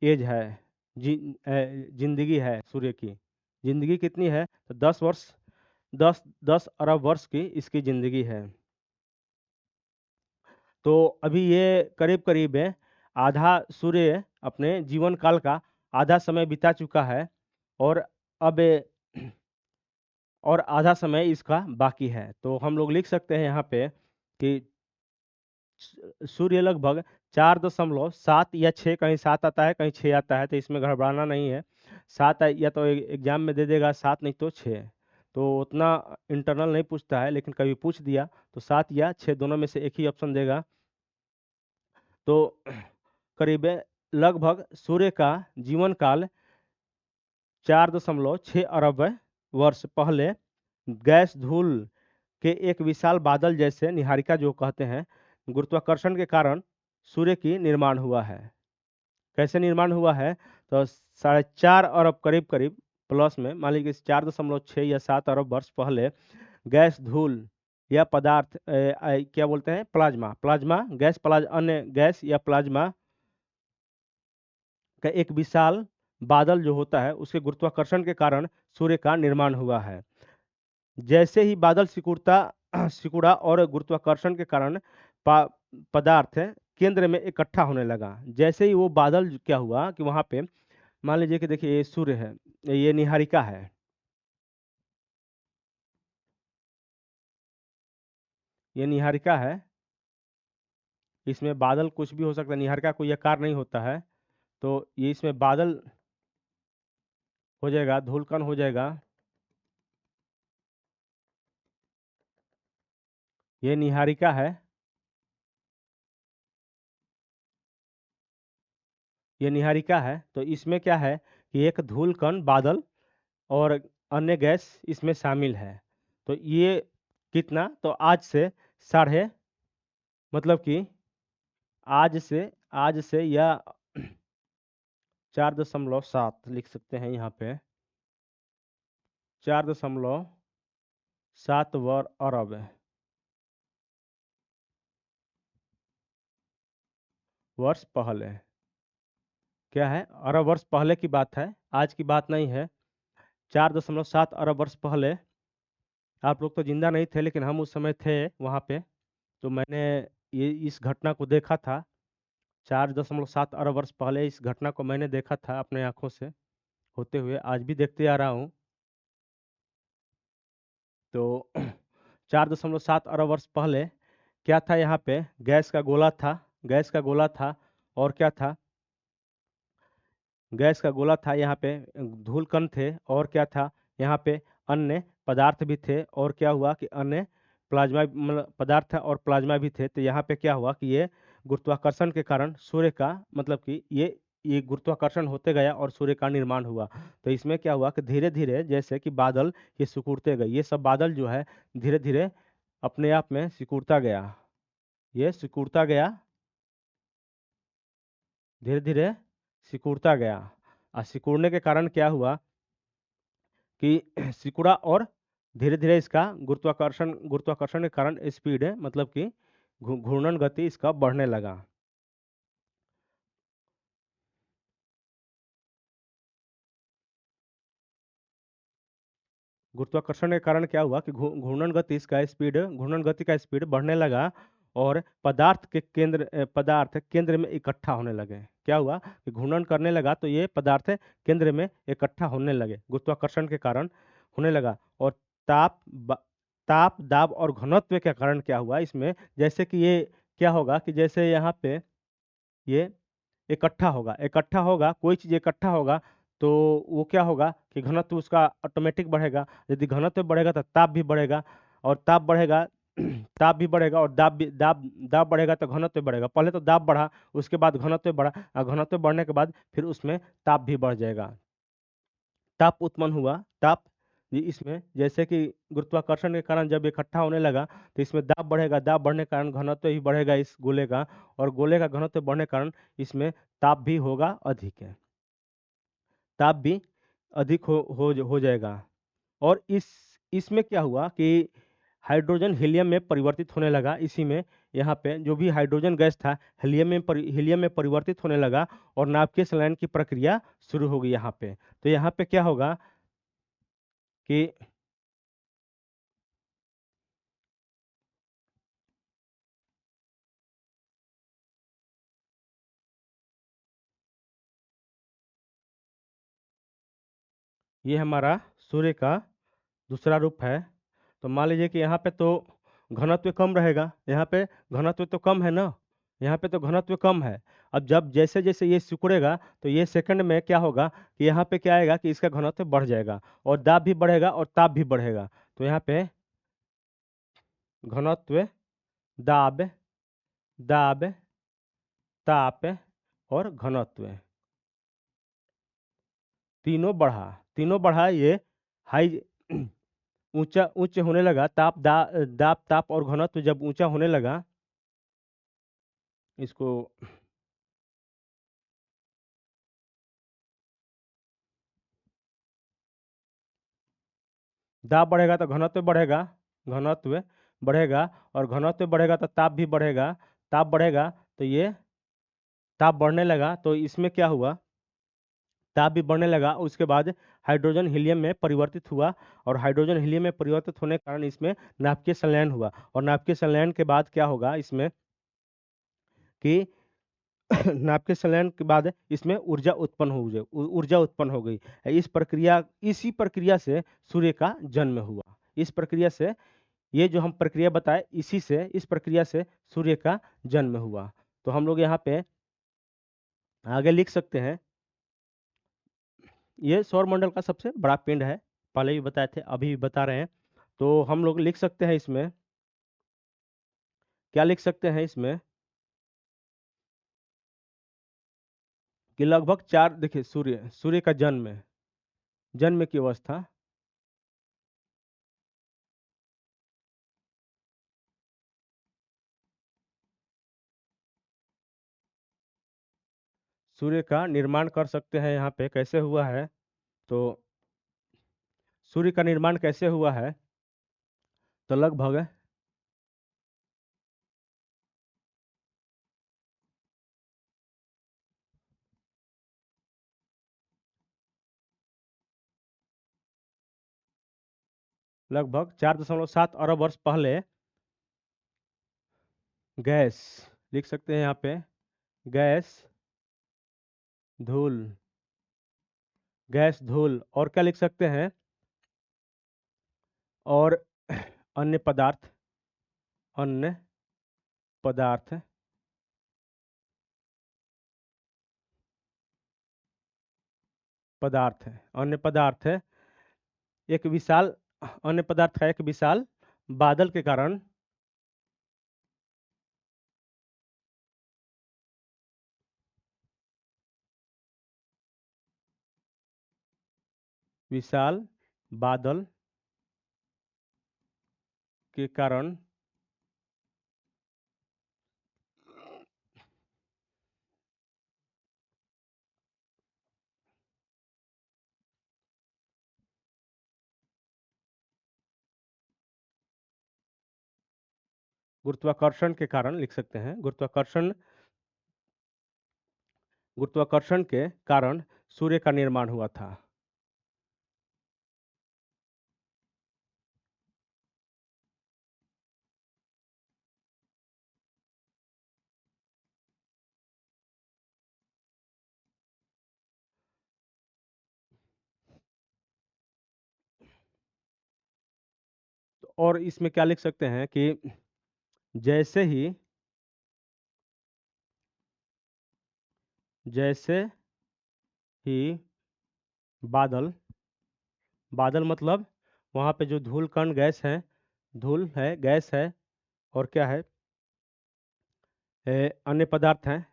एज है, जिंदगी है सूर्य की। जिंदगी कितनी है, तो 10 वर्ष, 10 10 अरब वर्ष की इसकी जिंदगी है। तो अभी ये करीब करीब है आधा सूर्य अपने जीवन काल का आधा समय बिता चुका है, और अब और आधा समय इसका बाकी है। तो हम लोग लिख सकते हैं यहाँ पे कि सूर्य लगभग 4.7 या 6, कहीं 7 आता है कहीं 6 आता है, तो इसमें घबराना नहीं है। 7 या तो एग्जाम में दे देगा 7, नहीं तो 6। तो उतना इंटरनल नहीं पूछता है, लेकिन कभी पूछ दिया तो 7 या 6 दोनों में से एक ही ऑप्शन देगा। तो करीब लगभग सूर्य का जीवन काल 4.6 अरब वर्ष पहले गैस धूल के एक विशाल बादल जैसे निहारिका जो कहते हैं गुरुत्वाकर्षण के कारण सूर्य की निर्माण हुआ है। कैसे निर्माण हुआ है? तो 4.5 अरब करीब करीब प्लस में मान लीजिए 4.6 या 7 अरब वर्ष पहले गैस धूल या पदार्थ क्या बोलते हैं, प्लाज्मा, प्लाज्मा गैस, अन्य गैस या प्लाज्मा का एक विशाल बादल जो होता है उसके गुरुत्वाकर्षण के कारण सूर्य का निर्माण हुआ है। जैसे ही बादल सिकुड़ा और गुरुत्वाकर्षण के कारण पदार्थ केंद्र में इकट्ठा होने लगा। जैसे ही वो बादल क्या हुआ कि वहां पे मान लीजिए कि देखिए ये सूर्य है, ये निहारिका है, ये निहारिका है, इसमें बादल कुछ भी हो सकता है, निहारिका कोई आकार नहीं होता है। तो ये इसमें बादल हो जाएगा, धूलकण हो जाएगा, ये निहारिका है, ये निहारिका है। तो इसमें क्या है कि एक धूलकण बादल और अन्य गैस इसमें शामिल है। तो ये कितना, तो आज से साढ़े मतलब कि आज से या 4.7 लिख सकते हैं यहाँ पे, 4.7 अरब वर्ष पहले, क्या है, अरब वर्ष पहले की बात है, आज की बात नहीं है। 4.7 अरब वर्ष पहले आप लोग तो जिंदा नहीं थे, लेकिन हम उस समय थे वहाँ पे। तो मैंने ये इस घटना को देखा था। 4.7 अरब वर्ष पहले इस घटना को मैंने देखा था अपने आंखों से होते हुए, आज भी देखते आ रहा हूँ। तो 4.7 अरब वर्ष पहले क्या था, यहाँ पे गैस का गोला था, गैस का गोला था, और क्या था, गैस का गोला था, यहाँ पे धूल कण थे, और क्या था, यहाँ पे अन्य पदार्थ भी थे, और क्या हुआ कि अन्य प्लाज्मा मतलब पदार्थ और प्लाज्मा भी थे। तो यहाँ पे क्या हुआ कि ये गुरुत्वाकर्षण के कारण सूर्य का मतलब कि ये गुरुत्वाकर्षण होते गया और सूर्य का निर्माण हुआ। तो इसमें क्या हुआ कि धीरे धीरे जैसे कि बादल ये सिकुड़ते गए, ये सब बादल जो है धीरे धीरे अपने आप में सिकुड़ता गया, ये सिकुड़ता गया, धीरे धीरे सिकुड़ता गया। और सिकुड़ने के कारण क्या हुआ कि सिकुड़ा, और धीरे धीरे इसका गुरुत्वाकर्षण गुरुत्वाकर्षण के कारण स्पीड है मतलब कि घूर्णन गति इसका बढ़ने लगा। गुरुत्वाकर्षण के कारण क्या हुआ कि घूर्णन गति का स्पीड बढ़ने लगा, और पदार्थ केंद्र में इकट्ठा होने लगे। क्या हुआ कि घूर्णन करने लगा तो ये पदार्थ केंद्र में इकट्ठा होने लगे, गुरुत्वाकर्षण के कारण होने लगा। और ताप ब- ताप दाब और घनत्व के कारण क्या हुआ इसमें, जैसे कि ये क्या होगा कि जैसे यहाँ पे ये इकट्ठा होगा, कोई चीज इकट्ठा होगा, तो वो क्या होगा कि घनत्व उसका ऑटोमेटिक बढ़ेगा। यदि घनत्व बढ़ेगा तो ताप भी बढ़ेगा, और ताप बढ़ेगा ताप भी बढ़ेगा, और दाब बढ़ेगा तो घनत्व बढ़ेगा। पहले तो दाब बढ़ा, उसके बाद घनत्व बढ़ा, और घनत्व बढ़ने के बाद फिर उसमें ताप भी बढ़ जाएगा। ताप उत्पन्न हुआ, ताप इसमें जैसे कि गुरुत्वाकर्षण के कारण जब इकट्ठा होने लगा तो इसमें दाब बढ़ेगा, दाब बढ़ने के कारण घनत्व भी बढ़ेगा इस गोले का, और गोले का घनत्व बढ़ने के कारण इसमें ताप भी होगा अधिक है, ताप भी अधिक हो जाएगा। और इसमें क्या हुआ कि हाइड्रोजन हीलियम में परिवर्तित होने लगा। इसी में यहाँ पे जो भी हाइड्रोजन गैस था हीलियम में परिवर्तित होने लगा, और नाभिकीय संलयन की प्रक्रिया शुरू होगी यहाँ पे। तो यहाँ पे क्या होगा कि ये हमारा सूर्य का दूसरा रूप है। तो मान लीजिए कि यहाँ पे तो घनत्व कम रहेगा, यहाँ पे घनत्व तो कम है ना, यहाँ पे तो घनत्व कम है। अब जब जैसे जैसे ये सिकुड़ेगा तो ये सेकंड में क्या होगा कि यहाँ पे क्या आएगा कि इसका घनत्व बढ़ जाएगा और दाब भी बढ़ेगा और ताप भी बढ़ेगा। तो यहाँ पे घनत्व, दाब, दाब, ताप और घनत्व तीनों बढ़ा ये हाई ऊंचा उच्च होने लगा। दाब ताप और घनत्व जब ऊंचा होने लगा, इसको दाब बढ़ेगा तो घनत्व बढ़ेगा, घनत्व बढ़ेगा और घनत्व बढ़ेगा तो ताप भी बढ़ेगा, ताप बढ़ेगा तो ये ताप बढ़ने लगा तो इसमें क्या हुआ, ताप भी बढ़ने लगा। उसके बाद हाइड्रोजन हीलियम में परिवर्तित हुआ और हाइड्रोजन हीलियम में परिवर्तित होने के कारण इसमें नाभिकीय संलयन हुआ और नाभिकीय संलयन के बाद क्या होगा इसमें कि नाभिकीय संलयन के बाद इसमें ऊर्जा उत्पन्न हो गई। इसी प्रक्रिया से सूर्य का जन्म हुआ। इस प्रक्रिया से, ये जो हम प्रक्रिया बताए, इस प्रक्रिया से सूर्य का जन्म हुआ। तो हम लोग यहाँ पे आगे लिख सकते हैं, ये सौरमंडल का सबसे बड़ा पिंड है, पहले भी बताए थे अभी भी बता रहे हैं। तो हम लोग लिख सकते हैं इसमें, क्या लिख सकते हैं इसमें कि लगभग चार, देखिए सूर्य सूर्य का जन्म की अवस्था, सूर्य का निर्माण कर सकते हैं यहाँ पे कैसे हुआ है। तो सूर्य का निर्माण कैसे हुआ है, तो लगभग लगभग 4.7 अरब वर्ष पहले गैस, लिख सकते हैं यहाँ पे गैस, धूल, गैस धूल और क्या लिख सकते हैं, और अन्य पदार्थ, अन्य पदार्थ, पदार्थ है अन्य पदार्थ है एक विशाल, अन्य पदार्थ का एक विशाल बादल के कारण, विशाल बादल के कारण गुरुत्वाकर्षण के कारण लिख सकते हैं, गुरुत्वाकर्षण के कारण सूर्य का निर्माण हुआ था। और इसमें क्या लिख सकते हैं कि जैसे ही जैसे ही बादल, बादल मतलब वहां पे जो धूल कण गैस है, धूल है गैस है और क्या है, अन्य पदार्थ हैं,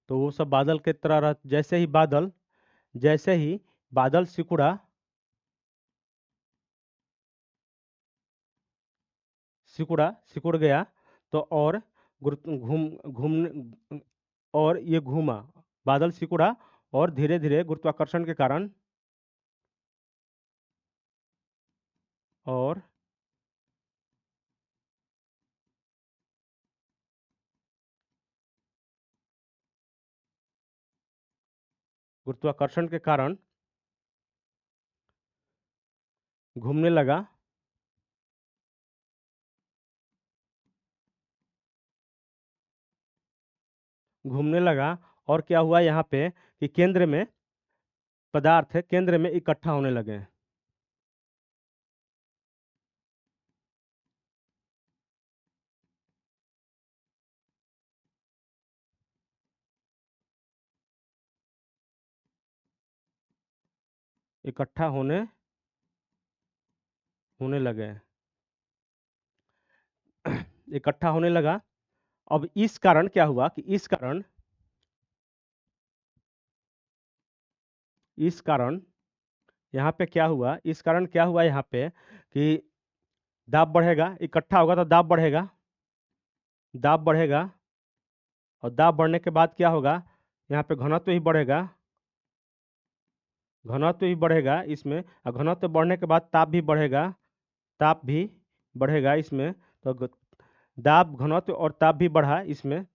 तो वो सब बादल के तरह जैसे ही बादल सिकुड़ गया तो और गुरुत्व घूम घूमने और ये घूमा, बादल सिकुड़ा और धीरे धीरे और गुरुत्वाकर्षण के कारण घूमने लगा, घूमने लगा और क्या हुआ यहाँ पे कि केंद्र में पदार्थ केंद्र में इकट्ठा होने लगे। इकट्ठा होने लगे। इकट्ठा होने लगा। अब इस कारण क्या हुआ कि इस कारण यहाँ पे क्या हुआ, इस कारण क्या हुआ यहाँ पे कि दाब बढ़ेगा, इकट्ठा होगा तो दाब बढ़ेगा। दाब बढ़ेगा और दाब बढ़ने के बाद क्या होगा, यहाँ पे घनत्व ही बढ़ेगा। घनत्व ही बढ़ेगा इसमें, और घनत्व बढ़ने के बाद ताप भी बढ़ेगा। ताप भी बढ़ेगा इसमें। तो दाब, घनत्व और ताप भी बढ़ा इसमें।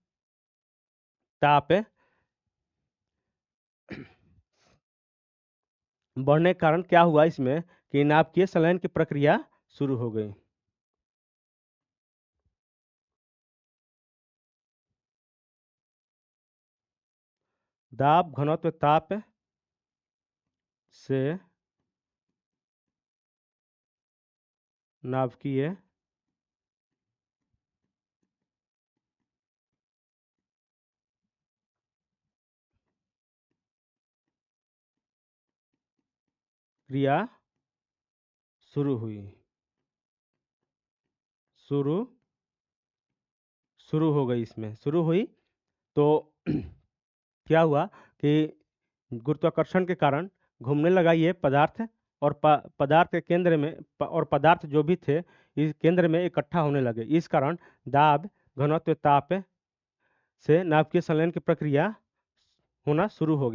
ताप बढ़ने के कारण क्या हुआ इसमें कि नाभिकीय संलयन की प्रक्रिया शुरू हो गई। दाब, घनत्व, ताप से नाभिकीय क्रिया शुरू हुई। शुरू शुरू हो गई, इसमें शुरू हुई। तो क्या हुआ कि गुरुत्वाकर्षण के कारण घूमने लगा ये पदार्थ, और पदार्थ के केंद्र में और पदार्थ जो भी थे इस केंद्र में इकट्ठा होने लगे। इस कारण दाब, घनत्व, ताप से नाभिकीय संलयन की प्रक्रिया होना शुरू हो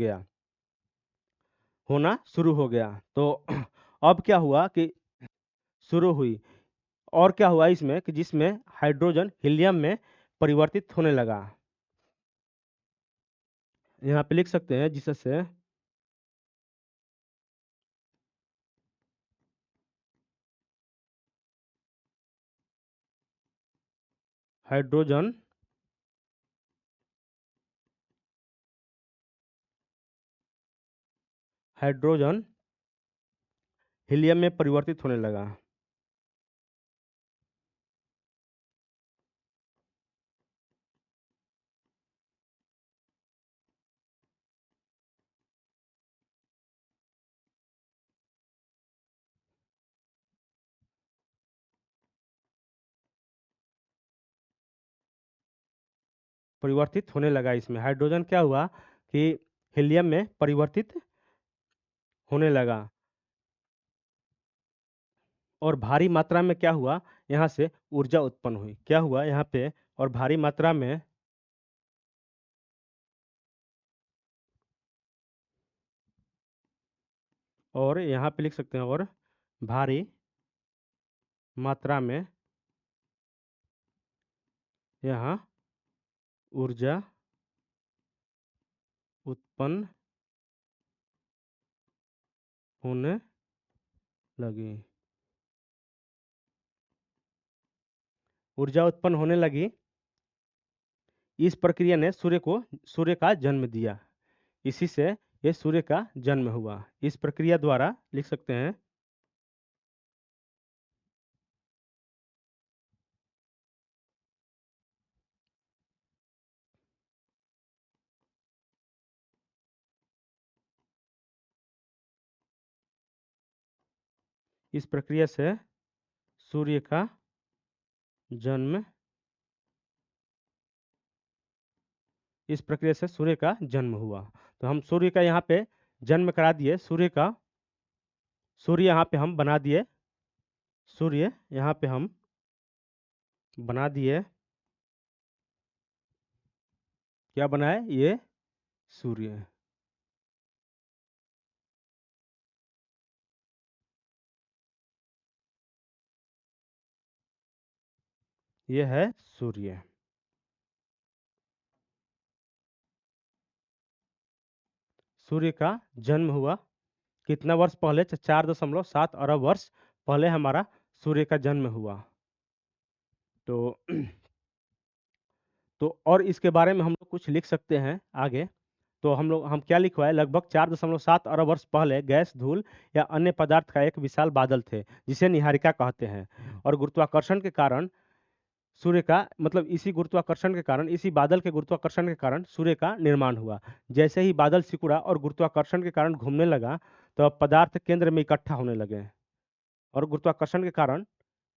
गया। तो अब क्या हुआ कि शुरू हुई, और क्या हुआ इसमें कि जिसमें हाइड्रोजन हीलियम में परिवर्तित होने लगा। यहाँ पे लिख सकते हैं जिससे हाइड्रोजन हाइड्रोजन हीलियम में परिवर्तित होने लगा। परिवर्तित होने लगा इसमें हाइड्रोजन क्या हुआ कि हीलियम में परिवर्तित होने लगा। और भारी मात्रा में क्या हुआ, यहाँ से ऊर्जा उत्पन्न हुई। क्या हुआ यहाँ पे, और भारी मात्रा में और यहाँ पे लिख सकते हैं, और भारी मात्रा में यहाँ ऊर्जा उत्पन्न होने लगी। ऊर्जा उत्पन्न होने लगी। इस प्रक्रिया ने सूर्य का जन्म दिया। इसी से ये सूर्य का जन्म हुआ। इस प्रक्रिया द्वारा लिख सकते हैं, इस प्रक्रिया से सूर्य का जन्म इस प्रक्रिया से सूर्य का जन्म हुआ। तो हम सूर्य का यहाँ पे जन्म करा दिए। सूर्य यहाँ पे हम बना दिए। सूर्य यहाँ पे हम बना दिए। क्या बनाए, ये सूर्य। ये है सूर्य। सूर्य का जन्म हुआ कितना वर्ष पहले, 4.7 अरब वर्ष पहले हमारा सूर्य का जन्म हुआ। तो तो और इसके बारे में हम लोग कुछ लिख सकते हैं आगे। तो हम क्या लिखवाए, लगभग 4.7 अरब वर्ष पहले गैस, धूल या अन्य पदार्थ का एक विशाल बादल थे जिसे निहारिका कहते हैं। और गुरुत्वाकर्षण के कारण सूर्य का मतलब इसी गुरुत्वाकर्षण के कारण, इसी बादल के गुरुत्वाकर्षण के कारण सूर्य का निर्माण हुआ। जैसे ही बादल सिकुड़ा और गुरुत्वाकर्षण के कारण घूमने लगा, तो अब पदार्थ केंद्र में इकट्ठा होने लगे। और गुरुत्वाकर्षण के कारण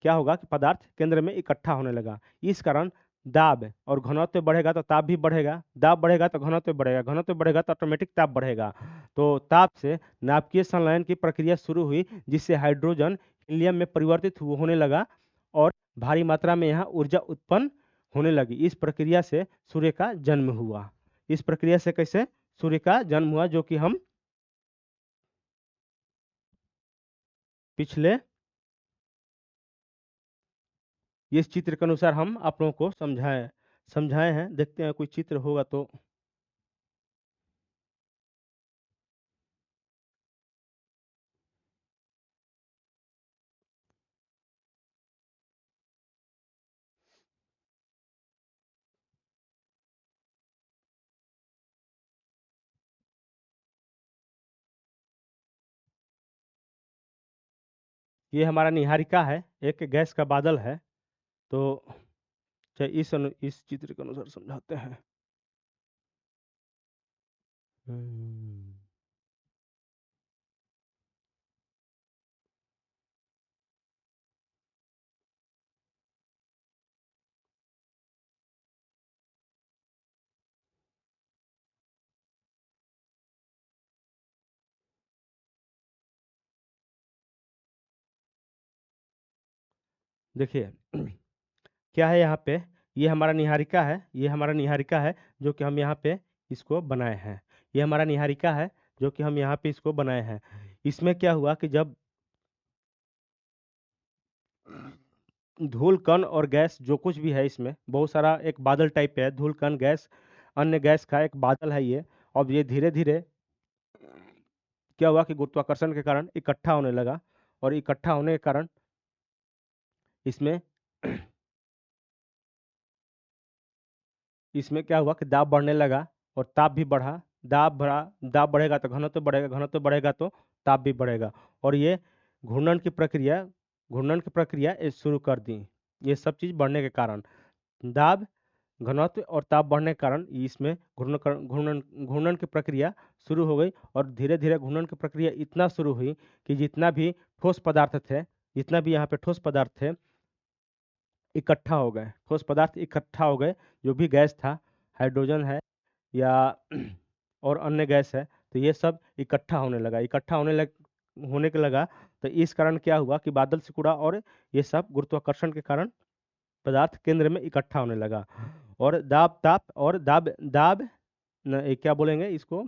क्या होगा कि पदार्थ केंद्र में इकट्ठा होने लगा। इस कारण दाब और घनत्व बढ़ेगा तो ताप भी बढ़ेगा, दाब बढ़ेगा तो घनत्व बढ़ेगा, घनत्व बढ़ेगा तो ऑटोमेटिक ताप बढ़ेगा। तो ताप से नाभिकीय संलयन की प्रक्रिया शुरू हुई, जिससे हाइड्रोजन हीलियम में परिवर्तित होने लगा और भारी मात्रा में यहाँ ऊर्जा उत्पन्न होने लगी। इस प्रक्रिया से सूर्य का जन्म हुआ। इस प्रक्रिया से कैसे सूर्य का जन्म हुआ, जो कि हम पिछले इस चित्र के अनुसार हम आप लोगों को समझाए समझाए हैं। देखते हैं कोई चित्र होगा तो। ये हमारा निहारिका है, एक गैस का बादल है। तो चलिए इस चित्र के अनुसार समझाते हैं। हम्म, देखिए क्या है यहाँ पे, ये हमारा निहारिका है, ये हमारा निहारिका है जो कि हम यहाँ पे इसको बनाए हैं। ये हमारा निहारिका है जो कि हम यहाँ पे इसको बनाए हैं। इसमें क्या हुआ कि जब धूल कण और गैस जो कुछ भी है, इसमें बहुत सारा एक बादल टाइप है, धूल कण गैस अन्य गैस का एक बादल है ये। अब ये धीरे धीरे क्या हुआ कि गुरुत्वाकर्षण के कारण इकट्ठा होने लगा, और इकट्ठा होने के कारण इसमें इसमें क्या हुआ कि दाब बढ़ने लगा और ताप भी बढ़ा। दाब बढ़ेगा तो घनत्व बढ़ेगा, घनत्व बढ़ेगा तो ताप भी बढ़ेगा। और ये घूर्णन की प्रक्रिया घूर्णन की प्रक्रिया ये शुरू कर दी। ये सब चीज़ बढ़ने के कारण दाब, घनत्व और ताप बढ़ने के कारण इसमें घूर्णन घूर्णन की प्रक्रिया शुरू हो गई। और धीरे धीरे घूर्णन की प्रक्रिया इतना शुरू हुई कि जितना भी यहाँ पे ठोस पदार्थ थे इकट्ठा हो गए, ठोस पदार्थ इकट्ठा हो गए। जो भी गैस था, हाइड्रोजन है या और अन्य गैस है, तो ये सब होने के लगा। तो इस कारण क्या हुआ कि बादल सिकुड़ा और ये सब गुरुत्वाकर्षण के कारण पदार्थ केंद्र में इकट्ठा होने लगा। और दाब ताप और दाब दाब क्या बोलेंगे इसको,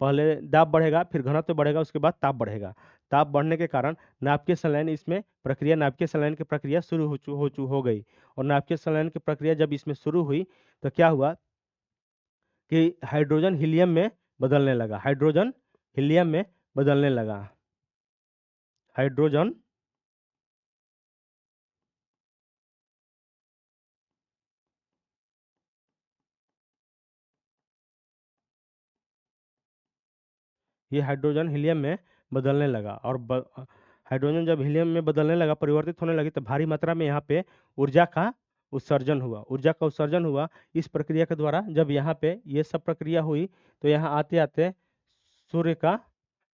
पहले दाब बढ़ेगा, फिर घनत्व बढ़ेगा, उसके बाद ताप बढ़ेगा। ताप बढ़ने के कारण नाभिकीय संलयन की प्रक्रिया शुरू हो गई। और नाभिकीय संलयन की प्रक्रिया जब इसमें शुरू हुई, तो क्या हुआ कि हाइड्रोजन हीलियम में बदलने लगा। हाइड्रोजन ये हाइड्रोजन हीलियम में बदलने लगा। और हाइड्रोजन जब हीलियम में बदलने लगा, परिवर्तित होने लगी, तो भारी मात्रा में यहाँ पे ऊर्जा का ऊर्जा का उत्सर्जन हुआ। इस प्रक्रिया के द्वारा जब यहाँ पे ये सब प्रक्रिया हुई, तो यहाँ आते आते सूर्य का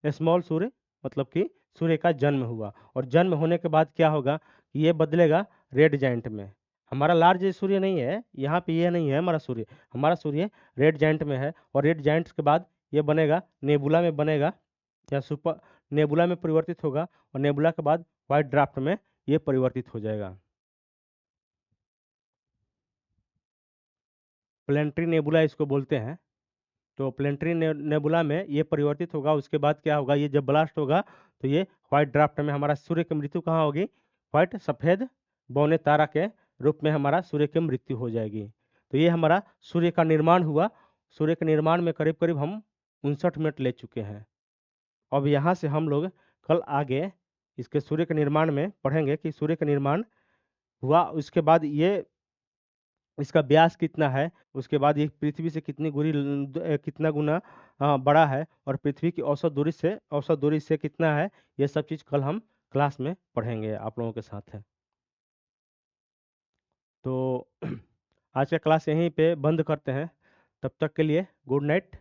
स्मॉल सूर्य मतलब कि सूर्य का जन्म हुआ। और जन्म होने के बाद क्या होगा, ये बदलेगा रेड जाइंट में। हमारा लार्ज सूर्य नहीं है यहाँ पे, ये नहीं है हमारा सूर्य रेड जाइंट में है। और रेड जाइंट के बाद ये बनेगा नेबुला में बनेगा, या सुपर नेबुला में परिवर्तित होगा। और नेबुला के बाद व्हाइट ड्राफ्ट में ये परिवर्तित हो जाएगा। प्लेनेटरी नेबुला इसको बोलते हैं। तो नेबुला में ये परिवर्तित होगा। उसके बाद क्या होगा, ये जब ब्लास्ट होगा, तो ये व्हाइट ड्राफ्ट में हमारा सूर्य की मृत्यु कहाँ होगी, व्हाइट सफेद बौने तारा के रूप में हमारा सूर्य की मृत्यु हो जाएगी। तो ये हमारा सूर्य का निर्माण हुआ। सूर्य के निर्माण में करीब करीब हम 59 मिनट ले चुके हैं। अब यहाँ से हम लोग कल आगे इसके सूर्य के निर्माण में पढ़ेंगे कि सूर्य का निर्माण हुआ, उसके बाद ये इसका व्यास कितना है, उसके बाद ये पृथ्वी से कितना गुना बड़ा है, और पृथ्वी की औसत दूरी से कितना है, ये सब चीज़ कल हम क्लास में पढ़ेंगे आप लोगों के साथ है। तो आज का क्लास यहीं पे बंद करते हैं। तब तक के लिए good night,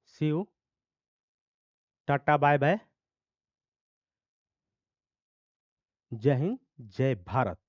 see you, tata bye bye, जय हिंद, जय भारत।